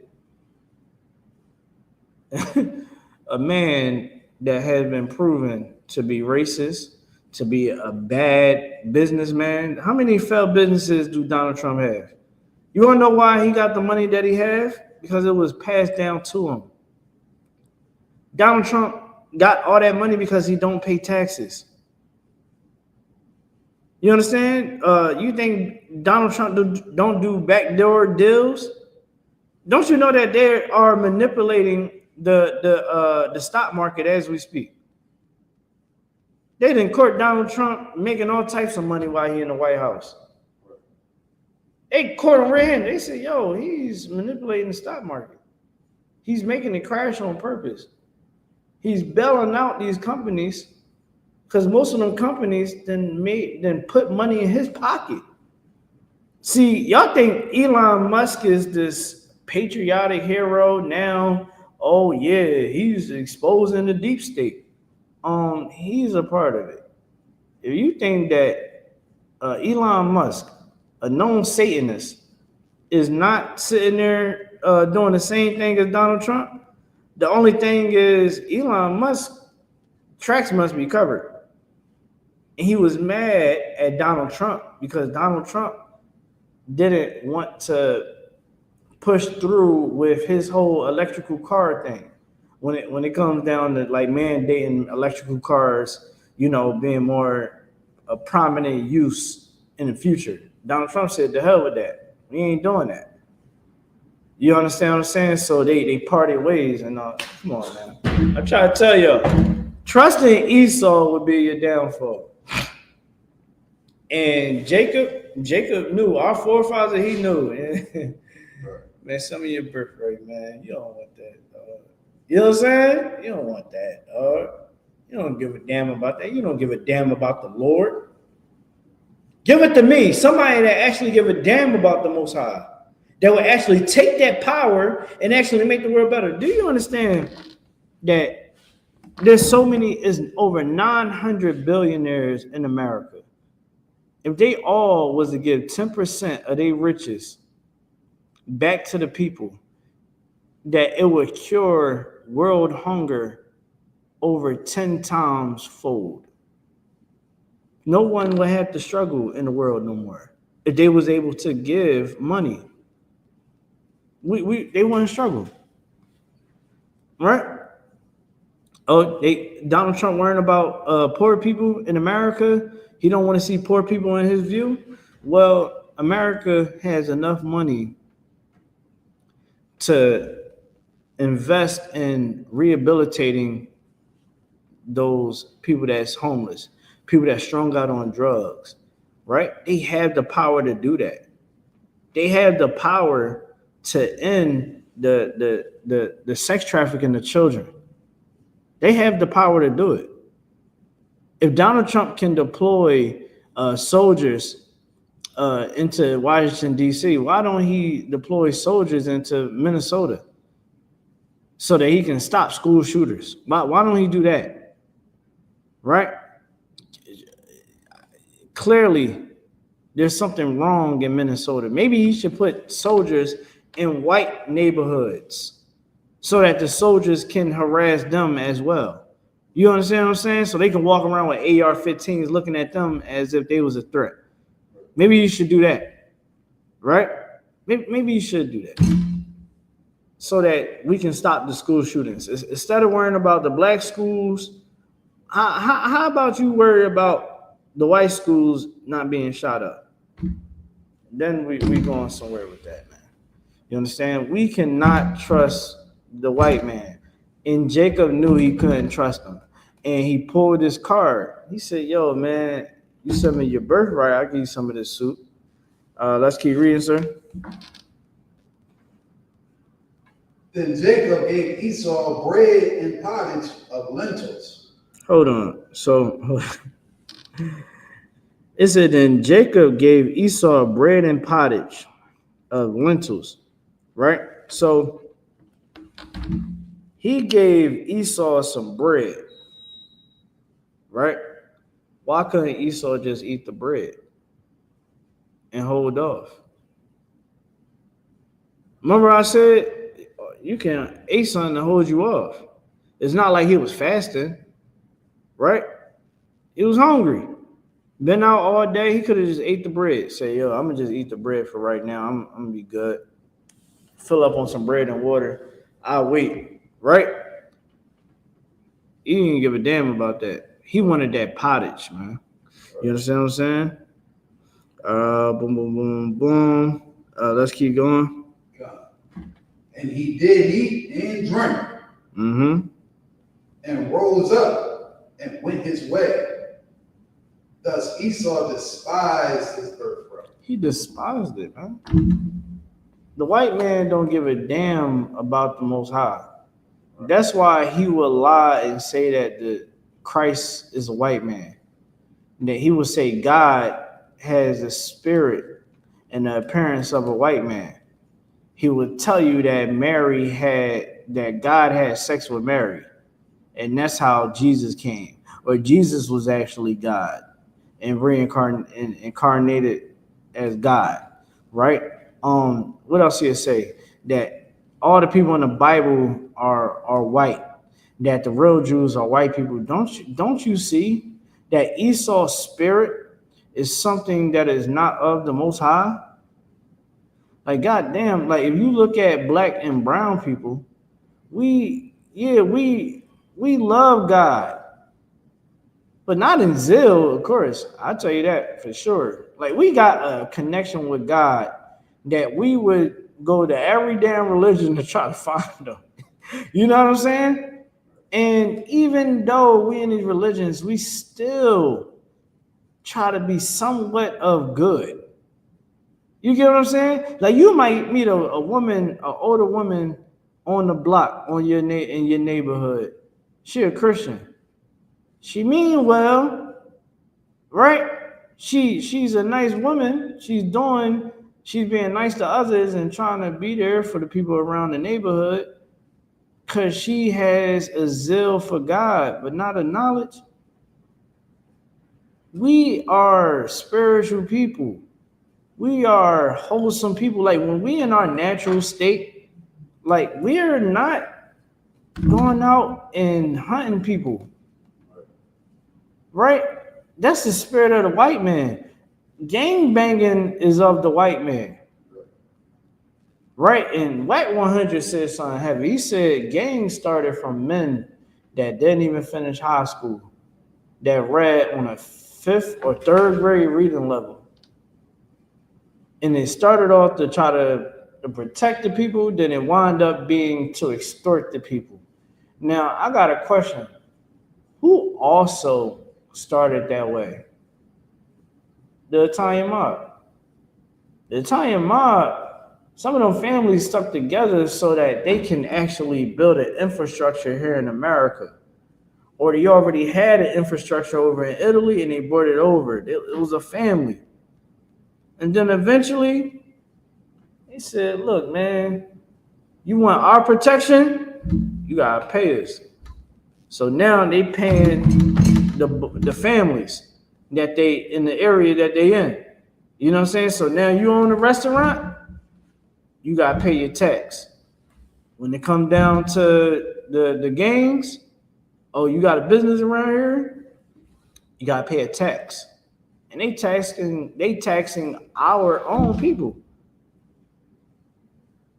a man that has been proven to be racist, to be a bad businessman. How many failed businesses do Donald Trump have? You want to know why he got the money that he have? Because it was passed down to him. Donald Trump got all that money because he don't pay taxes. You understand? You think Donald Trump don't do backdoor deals? Don't you know that they are manipulating the stock market as we speak? They didn't court Donald Trump making all types of money while he in the White House. They caught him red-handed. They said, yo, he's manipulating the stock market. He's making it crash on purpose. He's bailing out these companies because most of them companies then put money in his pocket. See, y'all think Elon Musk is this patriotic hero now. Oh yeah, he's exposing the deep state. He's a part of it. If you think that Elon Musk, a known Satanist, is not sitting there doing the same thing as Donald Trump, the only thing is Elon Musk tracks must be covered. And he was mad at Donald Trump because Donald Trump didn't want to push through with his whole electrical car thing. When it comes down to like mandating electrical cars, being more a prominent use in the future. Donald Trump said, "The hell with that. We ain't doing that." You understand what I'm saying? So they parted ways and come on, man. I try to tell you, trusting Esau would be your downfall. And Jacob knew, our forefather, he knew. Man, some of your birthright, man, you don't want that. You know what I'm saying? You don't want that. You don't give a damn about that. You don't give a damn about the Lord. Give it to me. Somebody that actually give a damn about the Most High. That will actually take that power and actually make the world better. Do you understand that there's so many, is over 900 billionaires in America? If they all was to give 10% of their riches back to the people, that it would cure world hunger over 10 times fold. No one would have to struggle in the world no more if they was able to give money. They wouldn't struggle, right? Oh, Donald Trump worrying about poor people in America. He don't want to see poor people in his view. Well, America has enough money to invest in rehabilitating those people that's homeless, people that's strung out on drugs, right? They have the power to do that. They have the power to end the sex trafficking of children. They have the power to do it. If Donald Trump can deploy soldiers into Washington, D.C., why don't he deploy soldiers into Minnesota so that he can stop school shooters? Why don't he do that? Right? Clearly, there's something wrong in Minnesota. Maybe he should put soldiers in white neighborhoods so that the soldiers can harass them as well. You understand what I'm saying? So they can walk around with AR-15s looking at them as if they was a threat. Maybe you should do that, right? Maybe you should do that so that we can stop the school shootings. Instead of worrying about the black schools, how about you worry about the white schools not being shot up? Then we going somewhere with that, man. You understand? We cannot trust the white man. And Jacob knew he couldn't trust him. And he pulled his card. He said, yo, man, you sent me your birthright. I'll give you some of this soup. Let's keep reading, sir. Then Jacob gave Esau bread and pottage of lentils. Hold on. So it said, then Jacob gave Esau bread and pottage of lentils, right? So he gave Esau some bread, right? Why couldn't Esau just eat the bread and hold off? Remember I said you can eat something to hold you off. It's not like he was fasting, right? He was hungry. Been out all day. He could have just ate the bread. Say, yo, I'm going to just eat the bread for right now. I'm going to be good. Fill up on some bread and water. I'll wait, right? He didn't give a damn about that. He wanted that pottage, man. You understand what I'm saying? Boom, boom, boom, boom. Let's keep going. And he did eat and drink. Mm-hmm. And rose up and went his way. Thus Esau despised his birthright. He despised it, man. The white man don't give a damn about the Most High. That's why he will lie and say that the Christ is a white man. That he will say God has a spirit and the appearance of a white man. He would tell you that God had sex with Mary, and that's how Jesus came, or Jesus was actually God and incarnated as God, right? What else he say? That all the people in the Bible are white, that the real Jews are white people. Don't you see that Esau's spirit is something that is not of the Most High? Like, goddamn, like if you look at black and brown people, we love God, but not in zeal, of course. I'll tell you that for sure. Like, we got a connection with God that we would go to every damn religion to try to find them. You know what I'm saying? And even though we in these religions, we still try to be somewhat of good. You get what I'm saying? Like, you might meet a woman, an older woman on the block in your neighborhood. She a Christian. She mean well, right? she's a nice woman. She's being nice to others and trying to be there for the people around the neighborhood because she has a zeal for God, but not a knowledge. We are spiritual people. We are wholesome people. Like when we in our natural state, like we're not going out and hunting people, right? That's the spirit of the white man. Gang banging is of the white man, right? And White 100 said something heavy. He said gangs started from men that didn't even finish high school, that read on a 5th or 3rd grade reading level. And it started off to try to protect the people, then it wound up being to extort the people. Now, I got a question. Who also started that way? The Italian mob. The Italian mob, some of them families stuck together so that they can actually build an infrastructure here in America. Or they already had an infrastructure over in Italy and they brought it over. It was a family. And then eventually, they said, look, man, you want our protection? You got to pay us. So now they paying the families that they in the area that they in. You know what I'm saying? So now you own a restaurant, you got to pay your tax. When it come down to the gangs, oh, you got a business around here, you got to pay a tax. And they taxing our own people.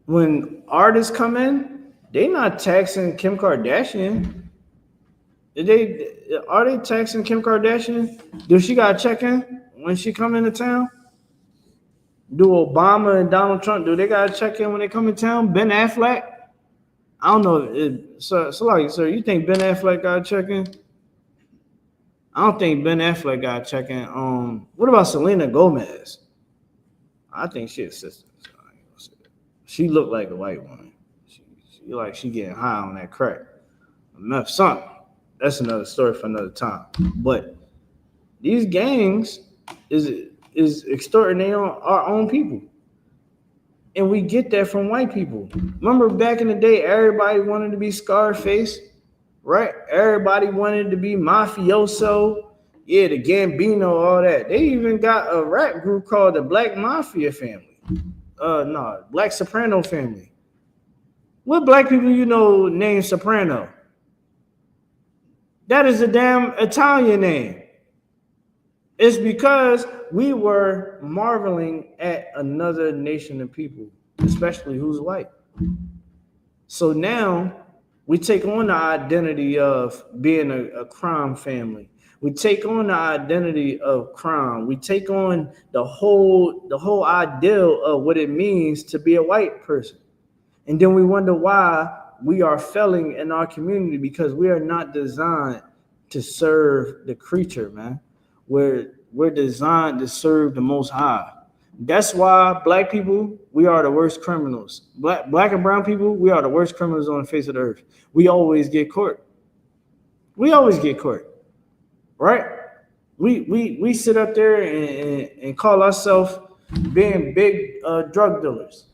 When artists come in, they not taxing Kim Kardashian. Are they taxing Kim Kardashian? Do she got to check in when she come into town? Do Obama and Donald Trump, do they got to check in when they come in town? Ben Affleck? I don't know. So you think Ben Affleck got to check in? I don't think Ben Affleck got to check in. What about Selena Gomez? I think she's a sister. She looked like a white woman. She getting high on that crack. Enough something. That's another story for another time. But these gangs is extorting our own people. And we get that from white people. Remember back in the day, everybody wanted to be Scarface, right? Everybody wanted to be mafioso. Yeah, the Gambino, all that. They even got a rap group called the Black Mafia Family. Black Soprano Family. What black people you know named Soprano? That is a damn Italian name. It's because we were marveling at another nation of people, especially who's white. So now we take on the identity of being a crime family. We take on the identity of crime. We take on the whole ideal of what it means to be a white person. And then we wonder why we are failing in our community because we are not designed to serve the creature, man. We're designed to serve the Most High. That's why black people, we are the worst criminals. Black and brown people, we are the worst criminals on the face of the earth. We always get caught. Right? We sit up there and call ourselves being big drug dealers.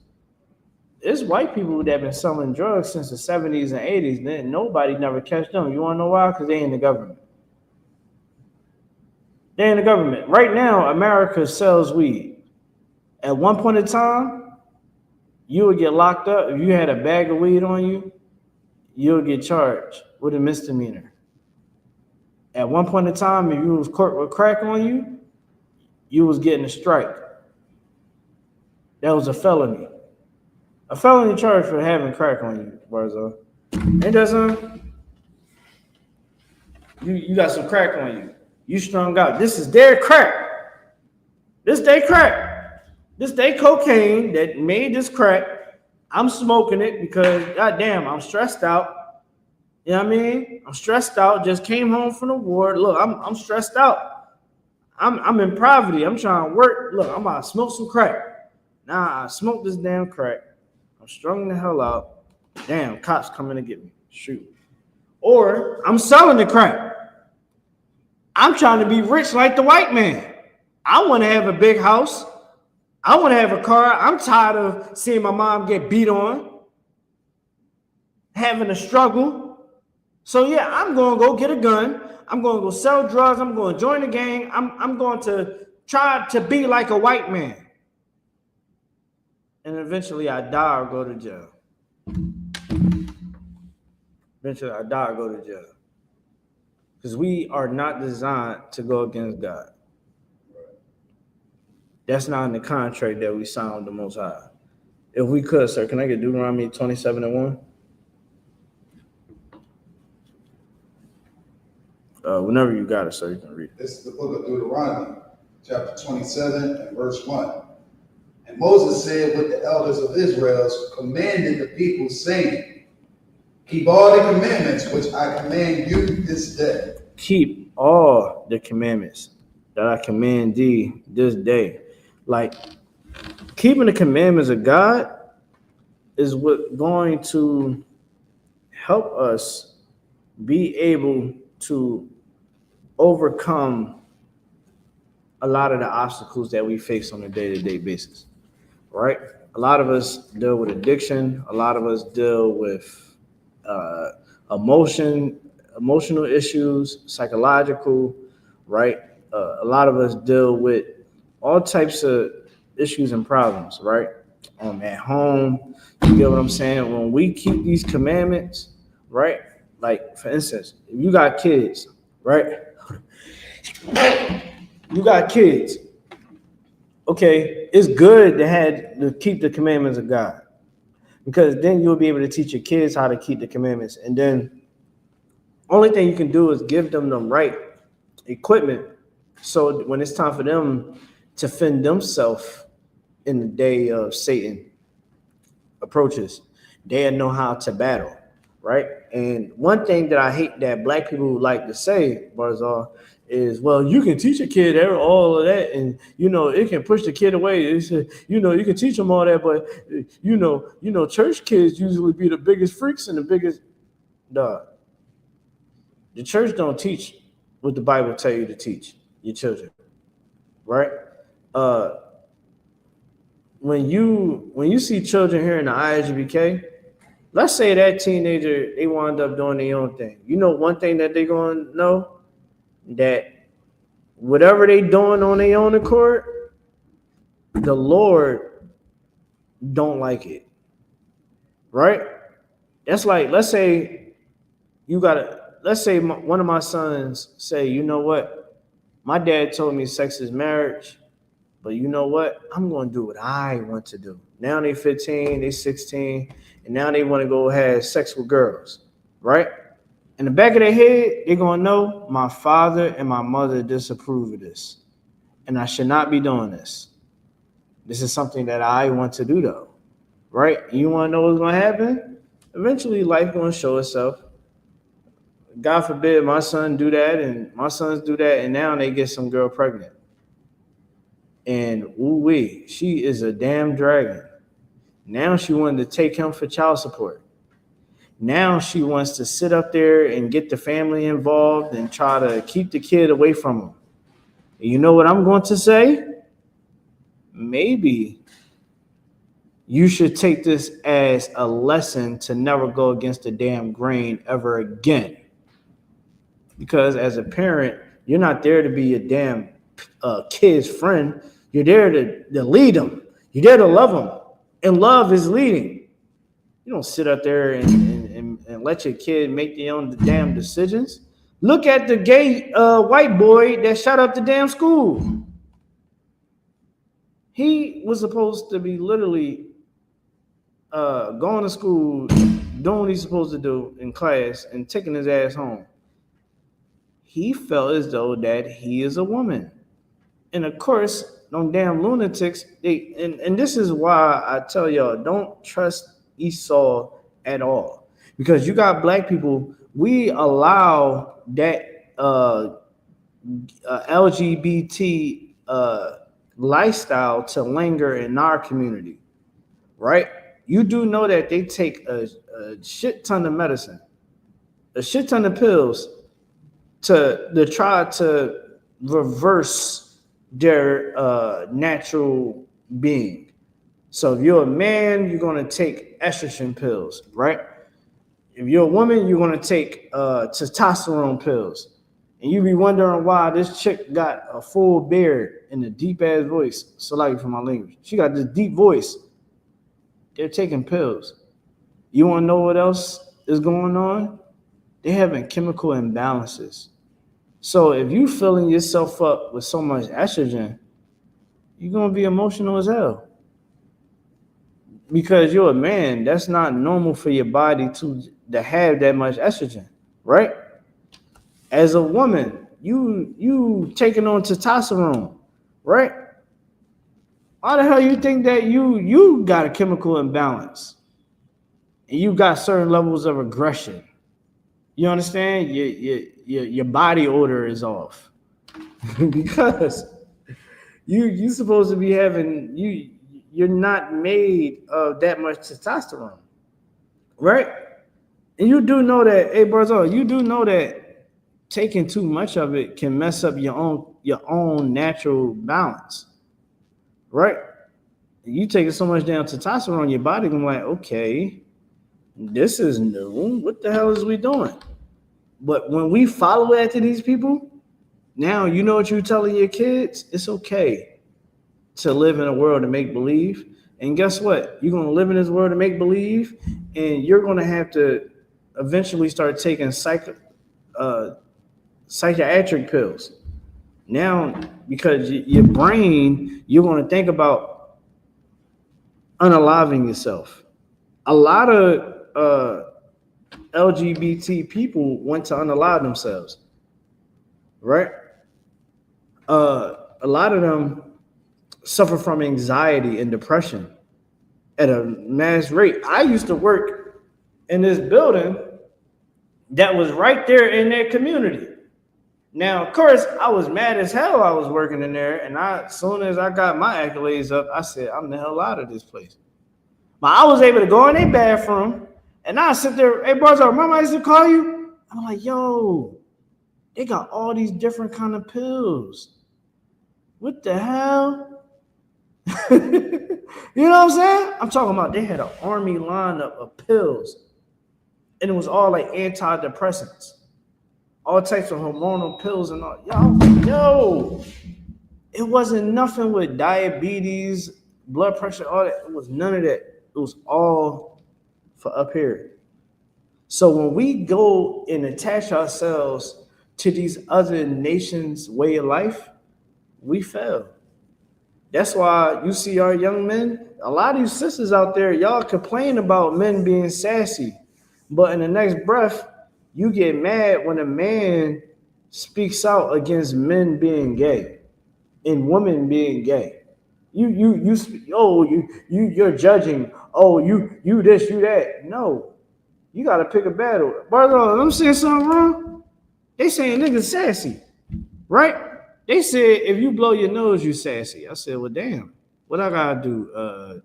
There's white people that have been selling drugs since the 70s and 80s. Then nobody never catch them. You want to know why? Because they in the government. They're in the government. Right now, America sells weed. At one point in time, you would get locked up. If you had a bag of weed on you, you'll get charged with a misdemeanor. At one point in time, if you was caught with crack on you, you was getting a strike. That was a felony. A felony charge for having crack on you, Barzo. Ain't that something? You got some crack on you. You strung out. This is their crack. This they crack. This they cocaine that made this crack. I'm smoking it because, goddamn, I'm stressed out. You know what I mean? I'm stressed out. Just came home from the war. Look, I'm stressed out. I'm in poverty. I'm trying to work. Look, I'm about to smoke some crack. Nah, I smoked this damn crack. I'm strung the hell out. Damn, cops coming to get me. Shoot. Or I'm selling the crack. I'm trying to be rich like the white man. I want to have a big house. I want to have a car. I'm tired of seeing my mom get beat on, having a struggle. So yeah, I'm going to go get a gun. I'm going to go sell drugs. I'm going to join the gang. I'm going to try to be like a white man. And eventually I die or go to jail. Eventually I die or go to jail. Because we are not designed to go against God. That's not in the contract that we signed with the Most High. If we could, sir, can I get Deuteronomy 27:1? Whenever you got it, sir, you can read it. This is the book of Deuteronomy, chapter 27 and verse 1. And Moses said with the elders of Israel, commanding the people, saying, keep all the commandments which I command you this day. Keep all the commandments that I command thee this day. Like, keeping the commandments of God is what going to help us be able to overcome a lot of the obstacles that we face on a day-to-day basis, right? A lot of us deal with addiction. A lot of us deal with emotional issues, psychological, right? A lot of us deal with all types of issues and problems, right? At home, you get what I'm saying? When we keep these commandments, right? Like, for instance, if you got kids, right? You got kids. Okay, it's good to keep the commandments of God, because then you'll be able to teach your kids how to keep the commandments. And then only thing you can do is give them the right equipment, so when it's time for them to fend themselves in the day of Satan approaches, they know how to battle, right? And one thing that I hate that black people like to say, Barzal, is, well, you can teach a kid all of that, and it can push the kid away. It's, you can teach them all that, but church kids usually be the biggest freaks and the biggest dog. The church don't teach what the Bible tell you to teach your children, right? When you see children here in the ISUPK, let's say that teenager, they wind up doing their own thing. One thing that they're going to know, that whatever they doing on their own accord, the Lord don't like it, right? That's like, let's say one of my sons say, you know what? My dad told me sex is marriage, but you know what? I'm going to do what I want to do. Now they 15, they 16, and now they want to go have sex with girls, right? In the back of their head, they're going to know my father and my mother disapprove of this, and I should not be doing this. This is something that I want to do, though, right? You want to know what's going to happen? Eventually, life going to show itself. God forbid my son do that and my sons do that, and now they get some girl pregnant. And ooh-wee, she is a damn dragon. Now she wanted to take him for child support. Now she wants to sit up there and get the family involved and try to keep the kid away from him. And you know what I'm going to say? Maybe you should take this as a lesson to never go against the damn grain ever again. Because as a parent, you're not there to be a damn kid's friend. You're there to lead them. You're there to love them. And love is leading. You don't sit up there and let your kid make their own damn decisions. Look at the gay white boy that shot up the damn school. He was supposed to be literally going to school, doing what he's supposed to do in class, and taking his ass home. He felt as though that he is a woman. And of course, them damn lunatics, and this is why I tell y'all, don't trust Esau at all. Because you got black people, we allow that LGBT lifestyle to linger in our community, right? You do know that they take a shit ton of medicine, a shit ton of pills to try to reverse their natural being. So if you're a man, you're going to take estrogen pills, right? If you're a woman, you're going to take testosterone pills. And you be wondering why this chick got a full beard and a deep ass voice. So like for my language, she got this deep voice. They're taking pills. You want to know what else is going on? They're having chemical imbalances. So if you filling yourself up with so much estrogen, you're going to be emotional as hell. Because you're a man, that's not normal for your body to have that much estrogen, right? As a woman, you taking on testosterone, right? Why the hell you think that you got a chemical imbalance and you got certain levels of aggression? You understand? Your body odor is off because you supposed to be having you're not made of that much testosterone, right? And you do know that, hey, Barzo, you do know that taking too much of it can mess up your own natural balance, right? You taking so much down testosterone, your body can be like, okay, this is new. What the hell is we doing? But when we follow after these people, now you know what you're telling your kids. It's okay to live in a world of make believe, and guess what? You're gonna live in this world of make believe, and you're gonna have to eventually start taking psychiatric pills. Now, because your brain, you're going to think about unaliving yourself. A lot of LGBT people want to unalive themselves, right? A lot of them suffer from anxiety and depression at a mass rate. I used to work in this building that was right there in their community. Now, of course, I was mad as hell I was working in there, and as soon as I got my accolades up, I said, I'm the hell out of this place. But I was able to go in their bathroom, and I sit there, hey, bros, remember I used to call you? I'm like, yo, they got all these different kind of pills. What the hell? You know what I'm saying? I'm talking about they had an army lineup of pills, and it was all like antidepressants. All types of hormonal pills and all. Yo, it wasn't nothing with diabetes, blood pressure, all that. It was none of that. It was all for up here. So when we go and attach ourselves to these other nations' way of life, we fail. That's why you see our young men, a lot of you sisters out there, y'all complain about men being sassy, but in the next breath, you get mad when a man speaks out against men being gay and women being gay. You're judging. Oh, you this, you that. No, you gotta pick a battle. Brother, I'm saying something wrong. They saying niggas sassy, right? They said if you blow your nose, you sassy. I said, well, damn, what I gotta do?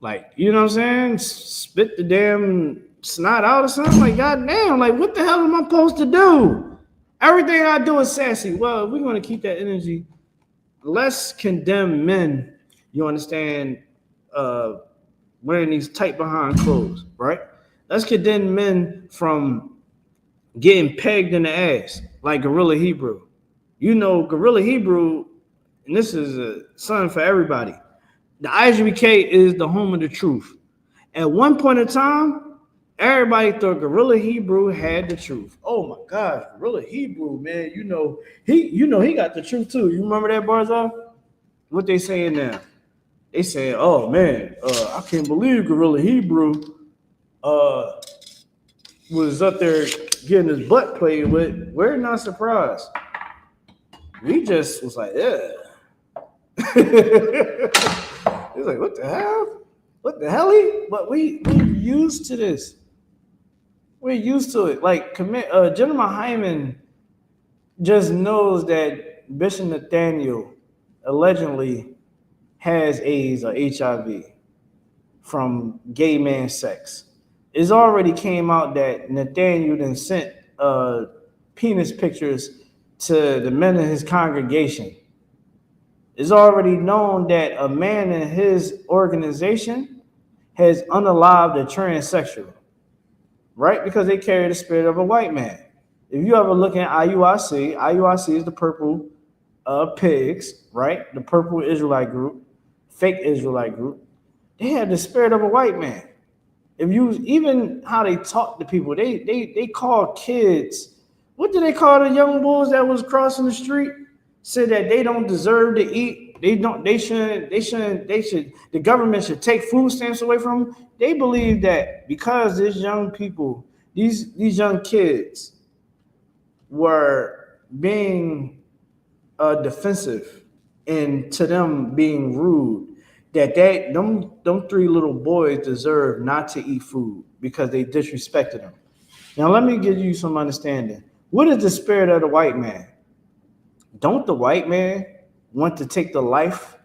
Like, you know what I'm saying? Spit the damn snot out or something? Like, goddamn, like, what the hell am I supposed to do? Everything I do is sassy. Well, we're going to keep that energy. Let's condemn men, you understand, wearing these tight behind clothes, right? Let's condemn men from getting pegged in the ass like Gorilla Hebrew. You know, Gorilla Hebrew, and this is a something for everybody. The ISUPK is the home of the truth. At one point in time, everybody thought Gorilla Hebrew had the truth. Oh my gosh, Gorilla Hebrew, man, he got the truth too. You remember that, Barzal? What they saying now? They saying, oh man, I can't believe Gorilla Hebrew was up there getting his butt played with. We're not surprised. We just was like, yeah. He's like, what the hell? What the hell? But we're used to this. We're used to it. Like, General Hyman just knows that Bishop Nathaniel allegedly has AIDS or HIV from gay man sex. It's already came out that Nathaniel then sent penis pictures to the men in his congregation It's already known that a man in his organization has unalived a transsexual, right? Because they carry the spirit of a white man. If you ever look at IUIC is the purple pigs, right? The purple Israelite group, fake Israelite group. They have the spirit of a white man. If you even how they talk to people, they call kids. What do they call the young boys that was crossing the street? Said that they don't deserve to eat. They don't. They shouldn't. They shouldn't. They should. The government should take food stamps away from them. They believe that because these young people, these young kids, were being defensive and to them being rude, that them three little boys deserve not to eat food because they disrespected them. Now let me give you some understanding. What is the spirit of the white man? Don't the white man want to take the life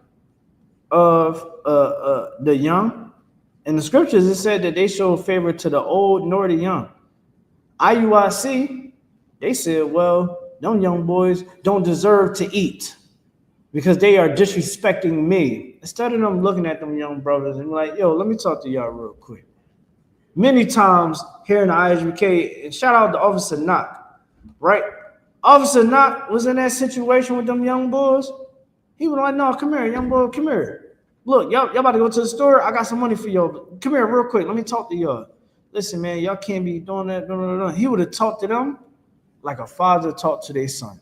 of the young? In the scriptures, it said that they showed favor to the old nor the young. IUIC, they said, well, them young boys don't deserve to eat because they are disrespecting me. Instead of them looking at them young brothers and like, yo, let me talk to y'all real quick. Many times here in the ISUK, and shout out to Officer Knock, right? Officer Knock was in that situation with them young boys. He was like, no, come here, young boy, come here. Look, y'all about to go to the store. I got some money for y'all. Come here real quick. Let me talk to y'all. Listen, man, y'all can't be doing that. No. He would have talked to them like a father talked to their son.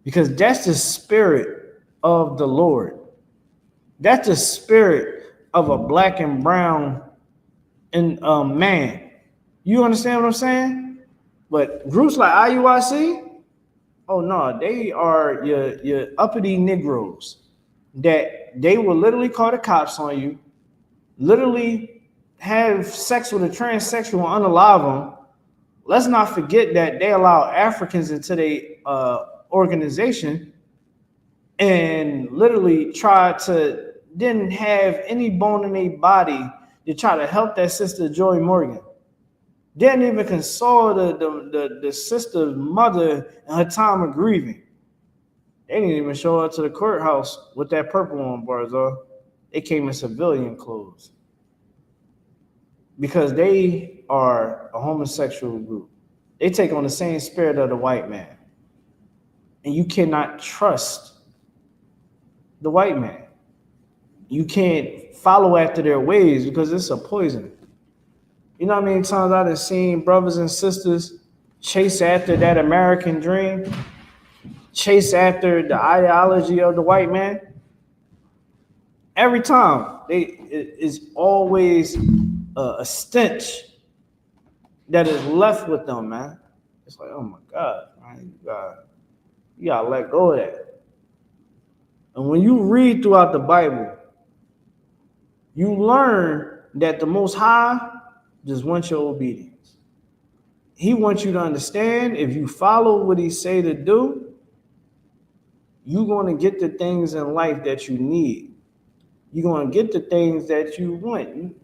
Because that's the spirit of the Lord. That's the spirit of a black and brown and man. You understand what I'm saying? But groups like IUIC, oh no, they are your uppity Negroes that they will literally call the cops on you, literally have sex with a transsexual and unalive them. Let's not forget that they allow Africans into their organization and literally try to didn't have any bone in their body to try to help that sister Joy Morgan. Didn't even console the sister's mother in her time of grieving. They didn't even show up to the courthouse with that purple on, Barzal. They came in civilian clothes because they are a homosexual group. They take on the same spirit of the white man. And you cannot trust the white man. You can't follow after their ways because it's a poison. You know how many times I've seen brothers and sisters chase after that American dream, chase after the ideology of the white man? Every time, it is always a stench that is left with them, man. It's like, oh my God, man, you gotta let go of that. And when you read throughout the Bible, you learn that the Most High just wants your obedience. He wants you to understand if you follow what he say to do, you're going to get the things in life that you need. You're going to get the things that you want.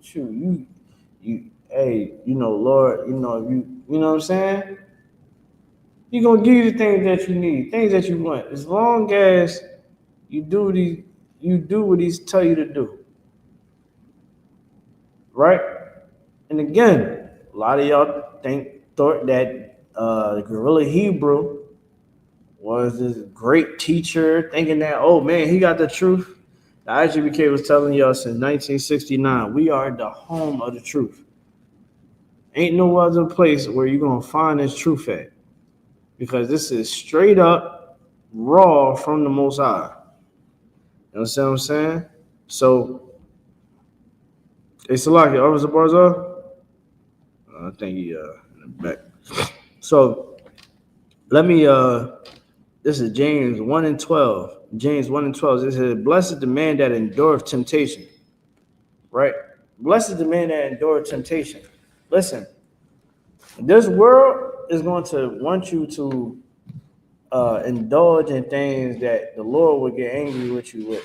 Hey, Lord, if you know what I'm saying? He's going to give you the things that you need, things that you want, as long as you do what he's tell you to do. Right? And again, a lot of y'all thought that the Gorilla Hebrew was this great teacher, thinking that, oh man, he got the truth. The IGBK was telling y'all since 1969, we are the home of the truth. Ain't no other place where you're going to find this truth at. Because this is straight up raw from the Most High. You understand what I'm saying? So, hey, Salaki, Officer Barzal? I think he in the back. So let me this is James 1:12. James 1:12. It says, blessed the man that endureth temptation. Right? Blessed the man that endureth temptation. Listen, this world is going to want you to indulge in things that the Lord will get angry with you with.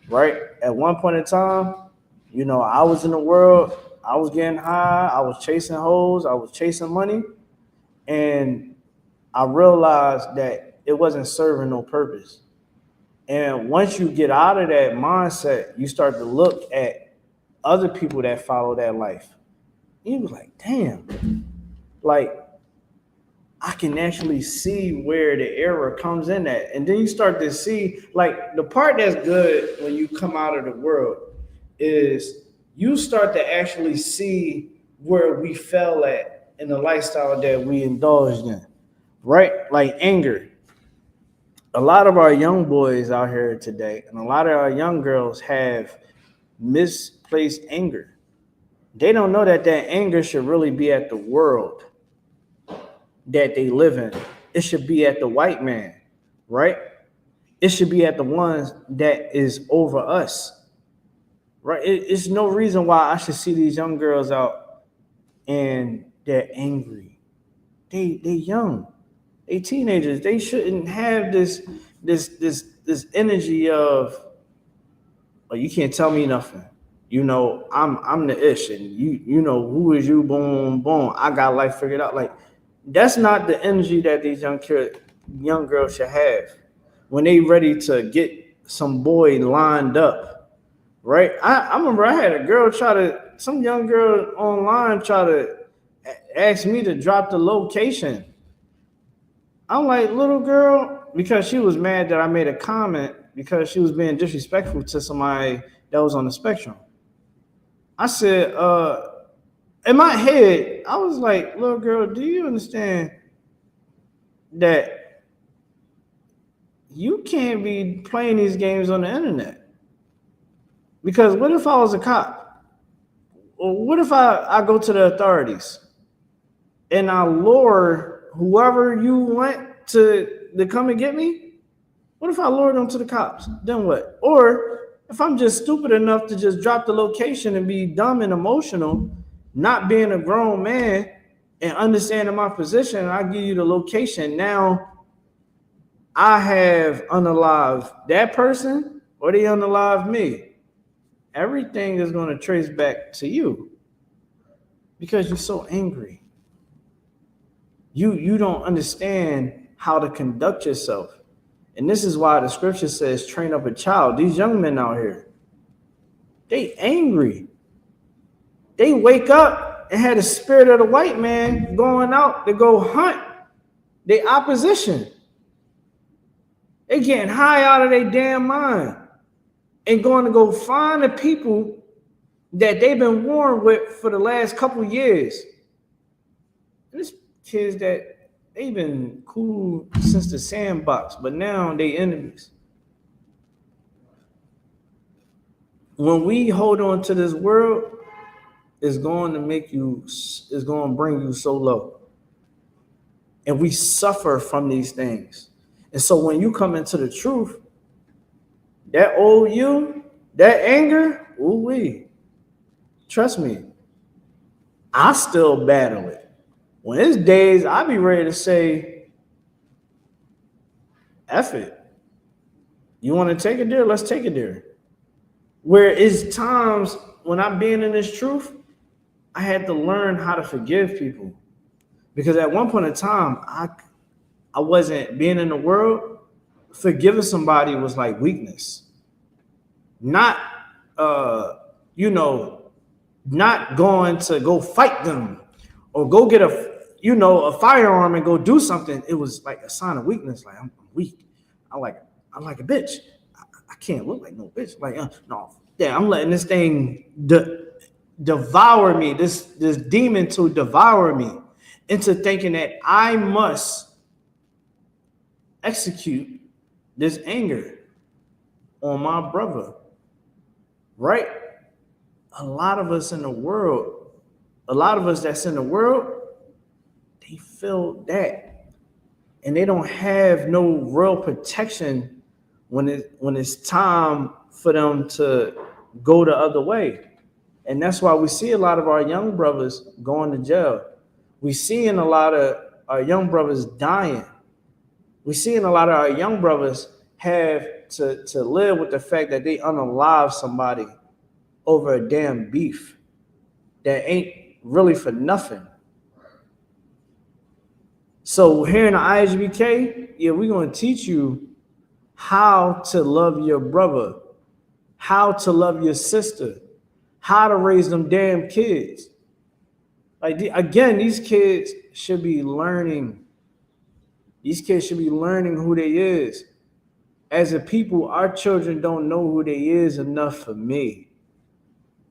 Right? At one point in time, I was in the world. I was getting high. I was chasing hoes. I was chasing money. And I realized that it wasn't serving no purpose. And once you get out of that mindset, you start to look at other people that follow that life. You was like, damn, like I can actually see where the error comes in at. And then you start to see, like, the part that's good when you come out of the world is you start to actually see where we fell at in the lifestyle that we indulged in, right? Like anger. A lot of our young boys out here today and a lot of our young girls have misplaced anger. They don't know that that anger should really be at the world that they live in. It should be at the white man, right? It should be at the ones that is over us, right? It's no reason why I should see these young girls out and they're angry. They young, they teenagers. They shouldn't have this energy of, oh, you can't tell me nothing. You know, I'm the ish, and you know who is you? Boom, boom. I got life figured out. Like that's not the energy that these young girls should have when they ready to get some boy lined up, right? I remember I had a girl some young girl online try to ask me to drop the location. I'm like, little girl, because she was mad that I made a comment because she was being disrespectful to somebody that was on the spectrum. I said, in my head, I was like, little girl, do you understand that you can't be playing these games on the internet? Because what if I was a cop? Or what if I go to the authorities and I lure whoever you want to come and get me? What if I lure them to the cops? Then what? Or if I'm just stupid enough to just drop the location and be dumb and emotional, not being a grown man and understanding my position, and I give you the location. Now I have unalived that person or they unalived me. Everything is going to trace back to you because you're so angry. You don't understand how to conduct yourself. And this is why the scripture says, train up a child. These young men out here, they angry. They wake up and had the spirit of the white man going out to go hunt their opposition. They getting high out of their damn mind and going to go find the people that they've been warned with for the last couple years. And this kids that they've been cool since the sandbox, but now they enemies. When we hold on to this world, it's going to bring you so low. And we suffer from these things. And so when you come into the truth, that old you, that anger, ooh-wee, trust me, I still battle it. When it's days, I be ready to say, F it. You want to take it there? Let's take it there. Where it's times when I'm being in this truth, I had to learn how to forgive people. Because at one point in time, I wasn't being in the world. Forgiving somebody was like weakness. Not, not going to go fight them or go get a firearm and go do something. It was like a sign of weakness. Like I'm weak. I'm like a bitch. I can't look like no bitch. Like no, yeah, I'm letting this thing devour me. This demon to devour me into thinking that I must execute this anger on my brother. Right? A lot of us that's in the world, they feel that. And they don't have no real protection when it's time for them to go the other way. And that's why we see a lot of our young brothers going to jail. We seeing a lot of our young brothers dying. We seeing a lot of our young brothers have to live with the fact that they unalive somebody over a damn beef that ain't really for nothing. So here in the ISBK, yeah, we're going to teach you how to love your brother, how to love your sister, how to raise them damn kids. Like, again, these kids should be learning. These kids should be learning who they is. As a people, our children don't know who they is enough for me.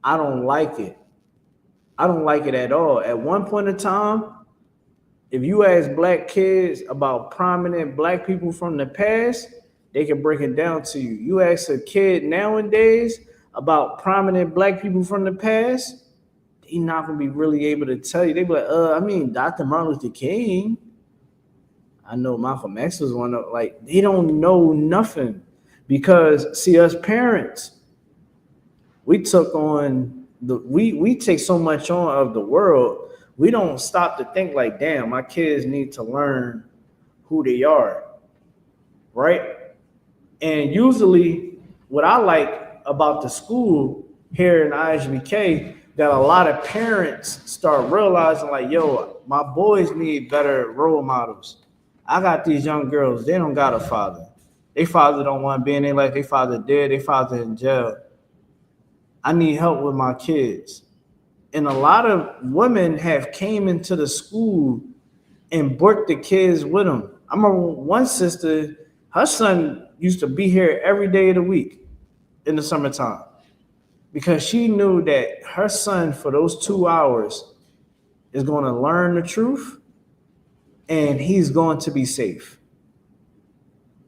I don't like it. I don't like it at all. At one point in time, if you ask black kids about prominent black people from the past, they can break it down to you. You ask a kid nowadays about prominent black people from the past, he's not gonna be really able to tell you. They be like, I mean, Dr. Martin Luther King. I know Malcolm X was one of, like, they don't know nothing. Because see, us parents, we took on we take so much on of the world, we don't stop to think like, damn, my kids need to learn who they are, right? And usually what I like about the school here in ISBK, that a lot of parents start realizing like, yo, my boys need better role models. I got these young girls, they don't got a father. Their father don't want to be in their life. Their father dead, their father in jail. I need help with my kids. And a lot of women have came into the school and brought the kids with them. I remember one sister, her son used to be here every day of the week in the summertime because she knew that her son for those 2 hours is going to learn the truth and he's going to be safe.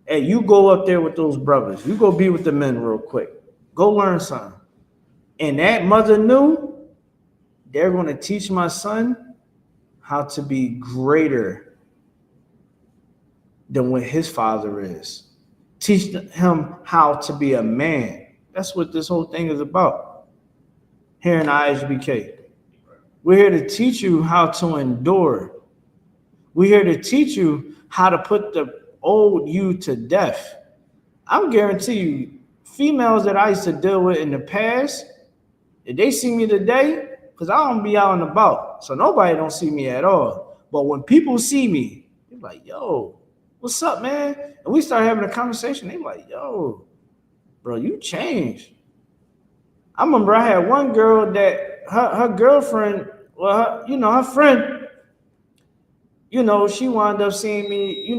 Hey, you go up there with those brothers. You go be with the men real quick. Go learn something. And that mother knew they're going to teach my son how to be greater than what his father is. Teach him how to be a man. That's what this whole thing is about here in ISBK. We're here to teach you how to endure. We're here to teach you how to put the old you to death. I'm guarantee you, females that I used to deal with in the past, if they see me today, because I don't be out and about, so nobody don't see me at all. But when people see me, they're like, yo, what's up, man? And we start having a conversation. They're like, yo, bro, you changed. I remember I had one girl that her girlfriend, well, her friend, she wound up seeing me.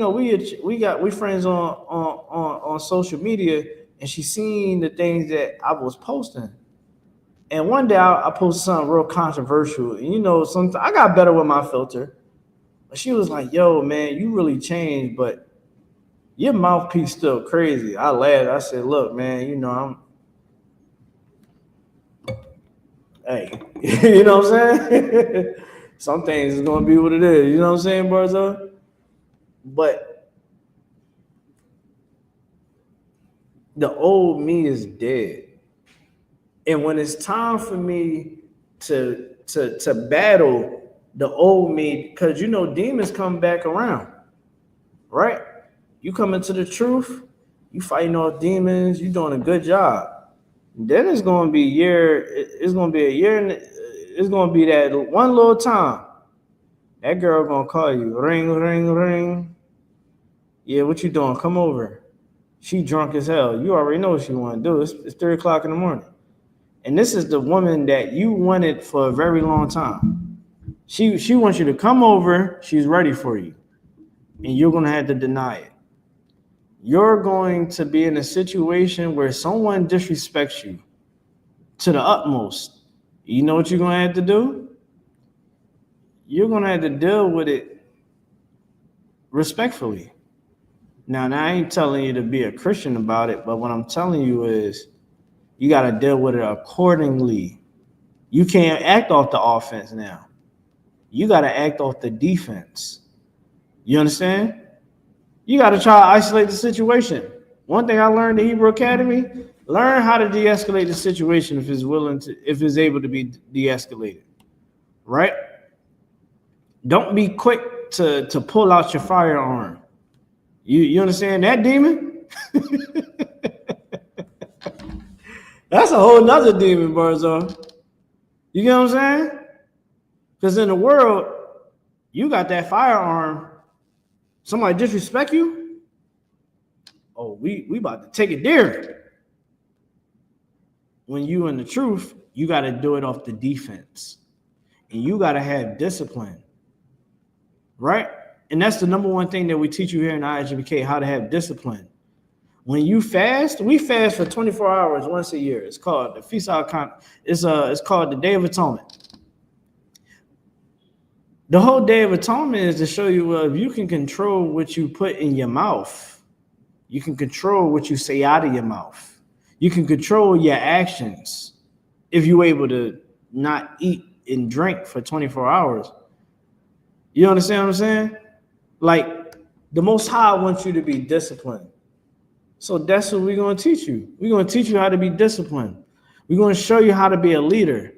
We friends on social media, and she seen the things that I was posting. And one day I posted something real controversial. And sometimes I got better with my filter. But she was like, yo, man, you really changed, but your mouthpiece still crazy. I laughed. I said, look, man, hey, you know what I'm saying? Some things is gonna be what it is. You know what I'm saying, Barzo? But the old me is dead. And when it's time for me to battle the old me, because demons come back around, right? You come into the truth, you fighting off demons, you doing a good job. Then it's gonna be a year, and it's gonna be that one little time. That girl gonna call you, ring, ring, ring. Yeah, what you doing? Come over. She drunk as hell. You already know what she want to do. It's 3 o'clock in the morning. And this is the woman that you wanted for a very long time. She wants you to come over. She's ready for you. And you're going to have to deny it. You're going to be in a situation where someone disrespects you to the utmost. You know what you're going to have to do? You're going to have to deal with it respectfully. Now, I ain't telling you to be a Christian about it, but what I'm telling you is you got to deal with it accordingly. You can't act off the offense now. You got to act off the defense. You understand? You got to try to isolate the situation. One thing I learned at Hebrew Academy, learn how to de-escalate the situation if it's able to be de-escalated, right? Don't be quick to pull out your firearm. You understand that, demon? That's a whole nother demon, Barzo. You get what I'm saying? Because in the world, you got that firearm. Somebody disrespect you? oh, we about to take it there. When you in the truth, you got to do it off the defense. And you got to have discipline. Right? And that's the number one thing that we teach you here in ISUPK, how to have discipline. When you fast, we fast for 24 hours once a year. It's called the Feast of it's called the Day of Atonement. The whole Day of Atonement is to show you, well, if you can control what you put in your mouth, you can control what you say out of your mouth. You can control your actions if you're able to not eat and drink for 24 hours. You understand what I'm saying? Like, the Most High wants you to be disciplined. So that's what we're going to teach you. We're going to teach you how to be disciplined. We're going to show you how to be a leader.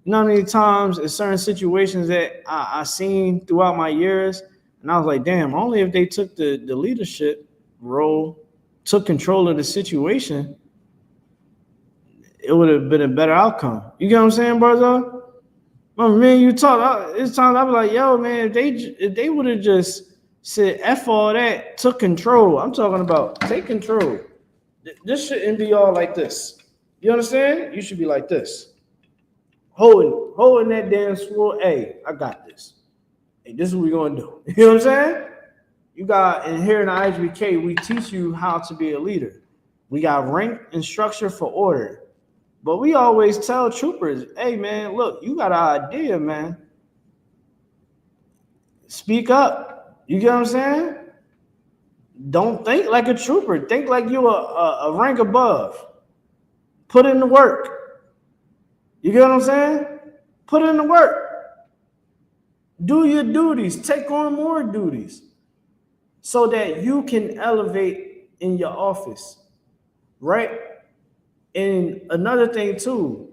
You know how many times in certain situations that I seen throughout my years, and I was like, damn, only if they took the leadership role, took control of the situation, it would have been a better outcome. You get what I'm saying, brother? Man, you talk. It's times I be like, yo, man, if they would have just said F all that, took control. I'm talking about take control. This shouldn't be all like this. You understand? You should be like this. Holding that damn sword. Hey, I got this. Hey, this is what we're gonna do. You know what I'm saying? You got, and here in the ISUPK, we teach you how to be a leader. We got rank and structure for order. But we always tell troopers, hey, man, look, you got an idea, man. Speak up. You get what I'm saying? Don't think like a trooper. Think like you're a rank above. Put in the work. You get what I'm saying? Put in the work. Do your duties. Take on more duties so that you can elevate in your office, right? And another thing too,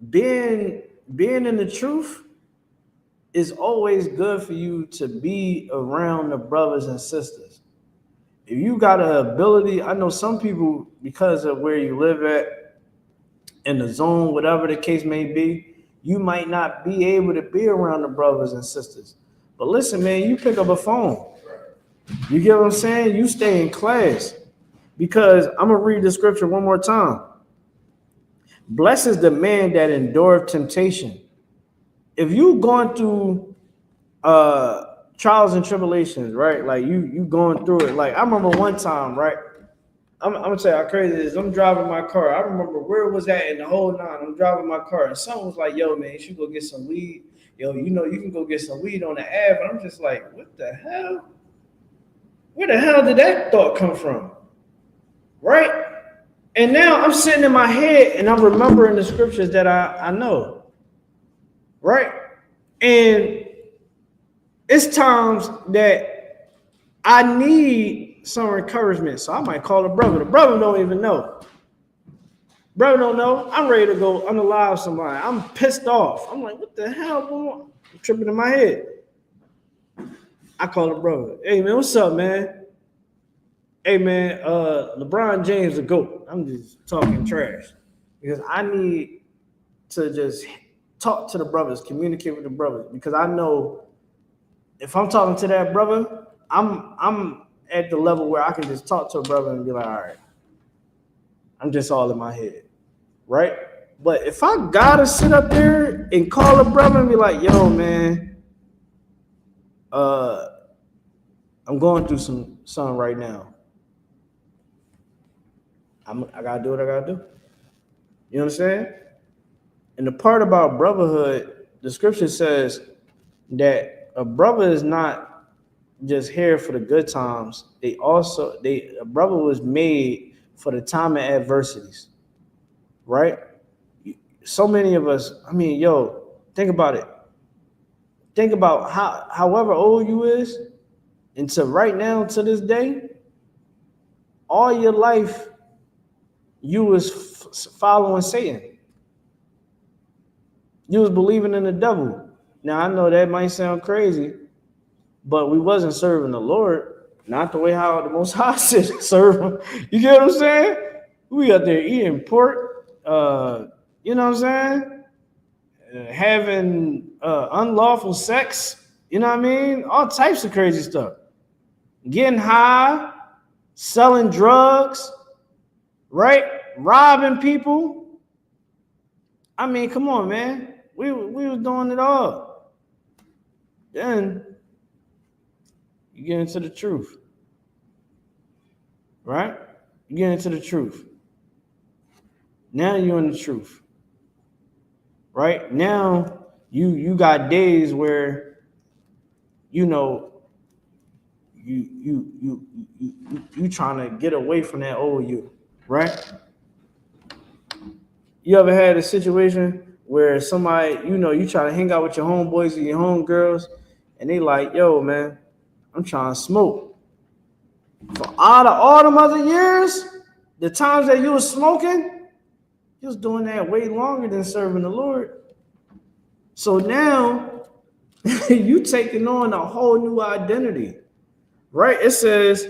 being in the truth is always good for you to be around the brothers and sisters. If you got an ability, I know some people, because of where you live at, in the zone, whatever the case may be, you might not be able to be around the brothers and sisters. But listen, man, you pick up a phone. You get what I'm saying? You stay in class. Because I'm going to read the scripture one more time. Blessed is the man that endureth temptation. If you going through trials and tribulations, right? Like you going through it. Like I remember one time, right? I'm going to tell you how crazy it is. I'm driving my car. I remember where it was at in the whole nine. I'm driving my car. And someone was like, yo, man, you should go get some weed. Yo, you know, you can go get some weed on the Ave. And I'm just like, what the hell? Where the hell did that thought come from? Right? And now I'm sitting in my head and I'm remembering the scriptures that I know. Right? And it's times that I need some encouragement. So I might call a brother. The brother don't even know. Brother don't know. I'm ready to go unalive somebody. I'm pissed off. I'm like, what the hell? Boy? I'm tripping in my head. I call the brother. Hey, man, what's up, man? Hey, man, LeBron James a GOAT. I'm just talking trash because I need to just talk to the brothers, communicate with the brothers, because I know if I'm talking to that brother, I'm at the level where I can just talk to a brother and be like, all right, I'm just all in my head, right? But if I gotta sit up there and call a brother and be like, yo, man, I'm going through something right now. I gotta do what I gotta do. You understand? And the part about brotherhood, the scripture says that a brother is not just here for the good times. A brother was made for the time of adversities, right? So many of us, I mean, yo, think about it. Think about however old you is, and to right now, to this day, all your life, you was following Satan. You was believing in the devil. Now, I know that might sound crazy, but we wasn't serving the Lord, not the way how the Most High said serve him. You get what I'm saying? We out there eating pork, you know what I'm saying? Having unlawful sex, you know what I mean? All types of crazy stuff. Getting high, selling drugs, right? Robbing people. I mean, come on, man. We was doing it all. Then you get into the truth, right? You get into the truth. Now you're in the truth, right? Now you got days where you trying to get away from that old you, right? You ever had a situation where somebody, you try to hang out with your homeboys and your homegirls, and they like, yo, man, I'm trying to smoke. For all them other years, the times that you was smoking, you was doing that way longer than serving the Lord. So now you taking on a whole new identity, right? It says,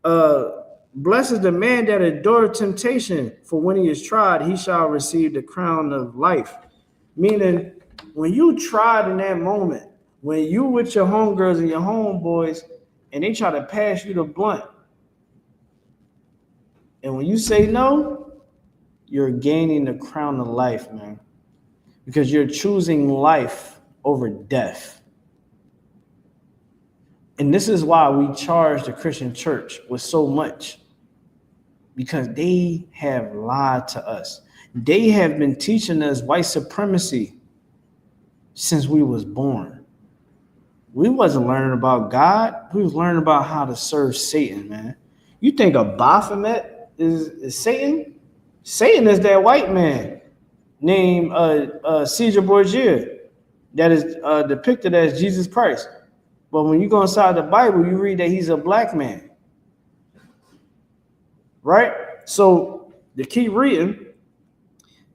blessed is the man that endured temptation, for when he is tried, he shall receive the crown of life. Meaning, when you tried in that moment, when you with your homegirls and your homeboys, and they try to pass you the blunt, and when you say no, you're gaining the crown of life, man, because you're choosing life over death. And this is why we charge the Christian church with so much, because they have lied to us. They have been teaching us white supremacy since we was born. We wasn't learning about God. We was learning about how to serve Satan, man. You think a Baphomet is Satan? Satan is that white man named Caesar Borgia that is depicted as Jesus Christ. But when you go inside the Bible, you read that he's a black man. Right? So the key reading,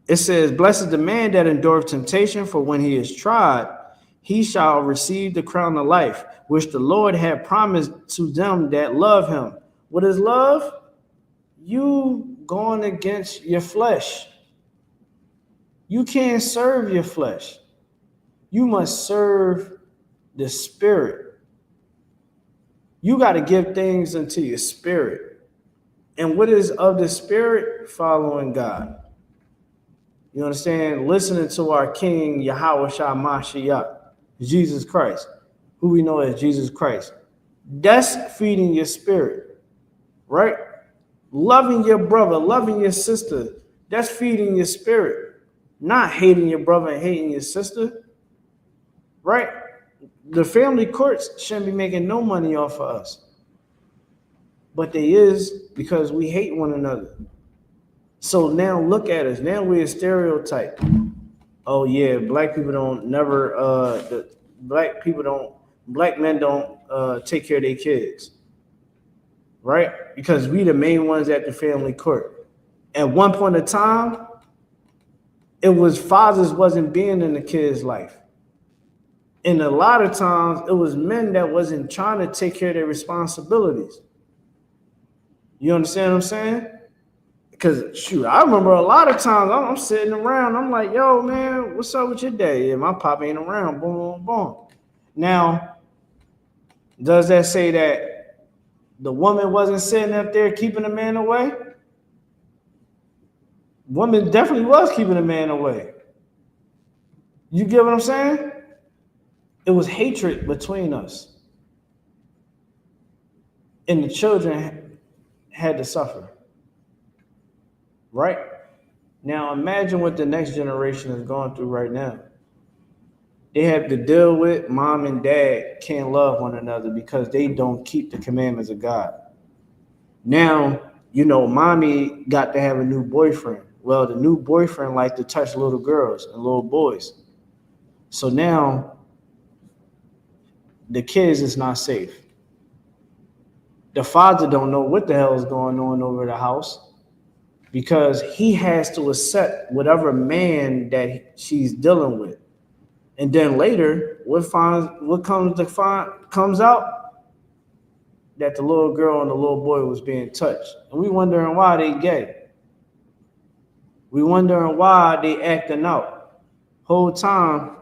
it says, blessed is the man that endureth temptation, for when he is tried, he shall receive the crown of life, which the Lord had promised to them that love him. What is love? You going against your flesh. You can't serve your flesh. You must serve the spirit. You got to give things unto your spirit. And what is of the spirit? Following God. You understand? Listening to our King, Yahweh Shah Mashiach, Jesus Christ, who we know as Jesus Christ. That's feeding your spirit, right? Loving your brother, loving your sister, that's feeding your spirit. Not hating your brother and hating your sister, right? The family courts shouldn't be making no money off of us. But they is, because we hate one another. So now look at us. Now we're a stereotype. Oh yeah, black men don't take care of their kids. Right? Because we the main ones at the family court. At one point in time, it was fathers wasn't being in the kid's life. And a lot of times it was men that wasn't trying to take care of their responsibilities. You understand what I'm saying? Because shoot, I remember a lot of times I'm sitting around, I'm like, yo, man, what's up with your day? Yeah, my pop ain't around, boom, boom, boom. Now, does that say that the woman wasn't sitting up there keeping the man away? Woman definitely was keeping the man away. You get what I'm saying? It was hatred between us. And the children had to suffer. Right? Now imagine what the next generation is going through right now. They have to deal with mom and dad can't love one another because they don't keep the commandments of God. Now, mommy got to have a new boyfriend. Well, the new boyfriend liked to touch little girls and little boys. So now the kids is not safe. The father don't know what the hell is going on over the house because he has to accept whatever man that she's dealing with. And then later, comes out that the little girl and the little boy was being touched. And we wondering why they gay. We wondering why they acting out. Whole time,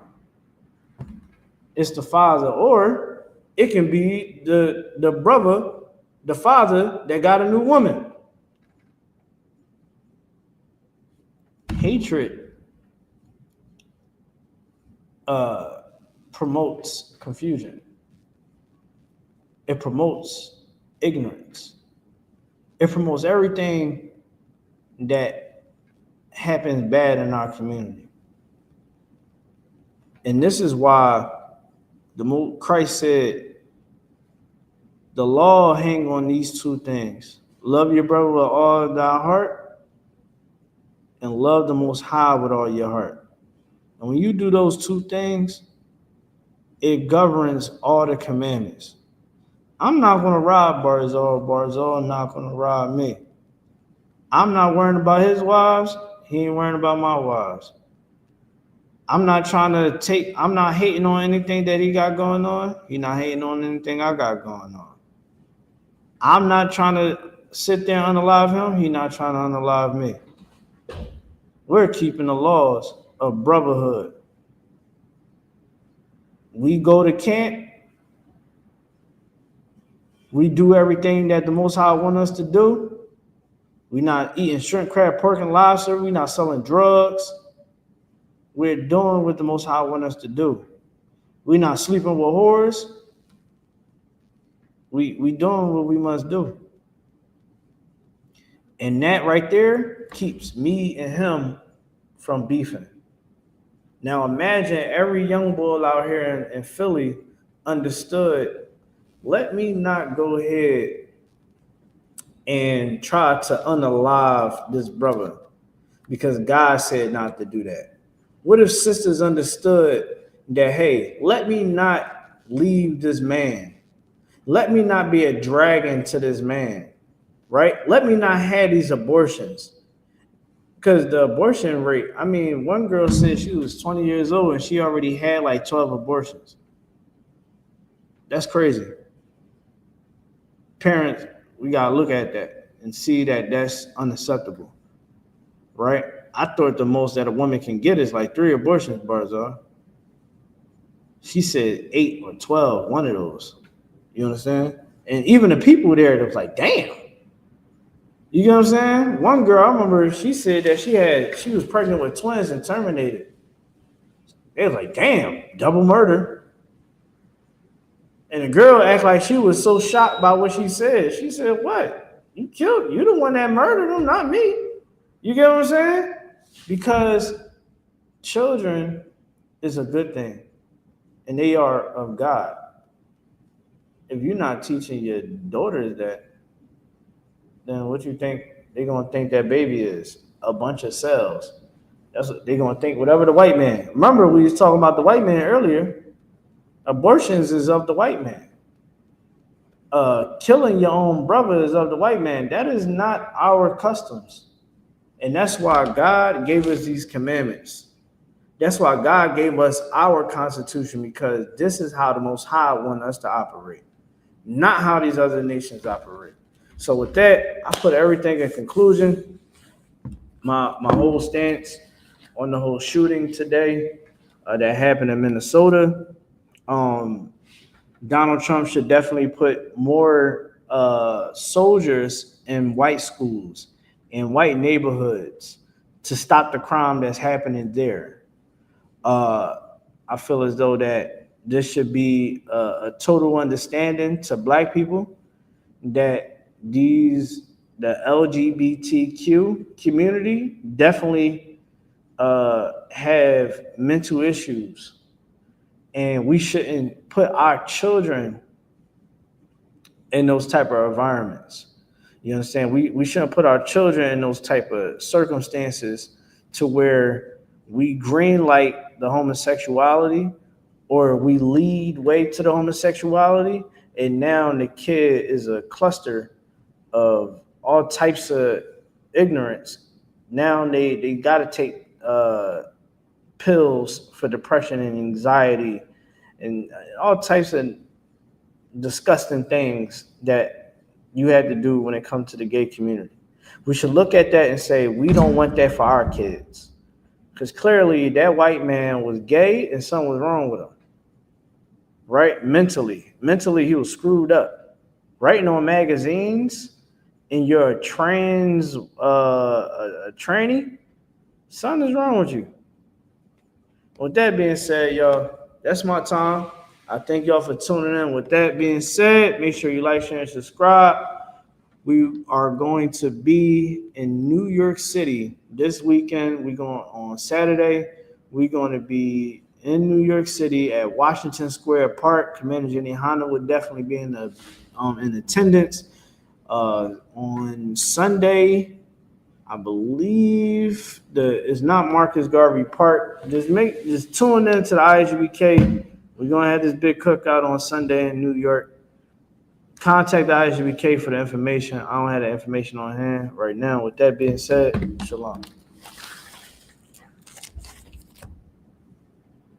it's the father. Or it can be the brother the father that got a new woman. Hatred promotes confusion. It promotes ignorance. It promotes everything that happens bad in our community. And this is why Christ said, the law hang on these two things. Love your brother with all thy heart and love the Most High with all your heart. And when you do those two things, it governs all the commandments. I'm not going to rob Barzal. Barzal not going to rob me. I'm not worrying about his wives. He ain't worrying about my wives. I'm not hating on anything that he got going on. He not hating on anything I got going on. I'm not trying to sit there and unalive him. He not trying to unalive me. We're keeping the laws of brotherhood. We go to camp. We do everything that the Most High want us to do. We're not eating shrimp, crab, pork, and lobster. We're not selling drugs. We're doing what the Most High want us to do. We're not sleeping with whores. We doing what we must do. And that right there keeps me and him from beefing. Now imagine every young bull out here in Philly understood, let me not go ahead and try to unalive this brother because God said not to do that. What if sisters understood that, hey, let me not leave this man. Let me not be a dragon to this man, right? Let me not have these abortions. Because the abortion rate, I mean, one girl said she was 20 years old and she already had like 12 abortions. That's crazy. Parents, we got to look at that and see that that's unacceptable, right? I thought the most that a woman can get is like 3 abortions, Barzal. She said 8 or 12, one of those. You understand? And even the people there, they was like, damn. You get what I'm saying? One girl, I remember, she said that she was pregnant with twins and terminated. They was like, damn, double murder. And the girl acted like she was so shocked by what she said. She said, what? You the one that murdered them, not me. You get what I'm saying? Because children is a good thing, and they are of God. If you're not teaching your daughters that, then what you think they're gonna think that baby is? A bunch of cells. That's what they're gonna think, whatever the white man. Remember, we was talking about the white man earlier. Abortions is of the white man. Killing your own brother is of the white man. That is not our customs. And that's why God gave us these commandments. That's why God gave us our constitution, because this is how the Most High want us to operate, not how these other nations operate. So with that, I put everything in conclusion. My whole stance on the whole shooting today that happened in Minnesota. Donald Trump should definitely put more soldiers in white schools, in white neighborhoods, to stop the crime that's happening there. I feel as though that this should be a total understanding to Black people that the LGBTQ community definitely have mental issues, and we shouldn't put our children in those type of environments. You understand? We shouldn't put our children in those type of circumstances to where we green light the homosexuality, or we lead way to the homosexuality, and now the kid is a cluster of all types of ignorance. Now they got to take pills for depression and anxiety and all types of disgusting things that you had to do when it comes to the gay community. We should look at that and say, we don't want that for our kids. Because clearly that white man was gay and something was wrong with him, right? Mentally he was screwed up. writing on magazines and you're a tranny, something is wrong with you. With that being said, y'all, that's my time. I thank y'all for tuning in. With that being said, make sure you like, share, and subscribe. We are going to be in New York City this weekend. We're going on Saturday. We're going to be in New York City at Washington Square Park. Commander Jenny Hanna would definitely be in attendance. On Sunday, I believe it's not Marcus Garvey Park. Just tune in to the ISUBK. We're gonna have this big cookout on Sunday in New York. Contact the ISUBK for the information. I don't have the information on hand right now. With that being said, shalom.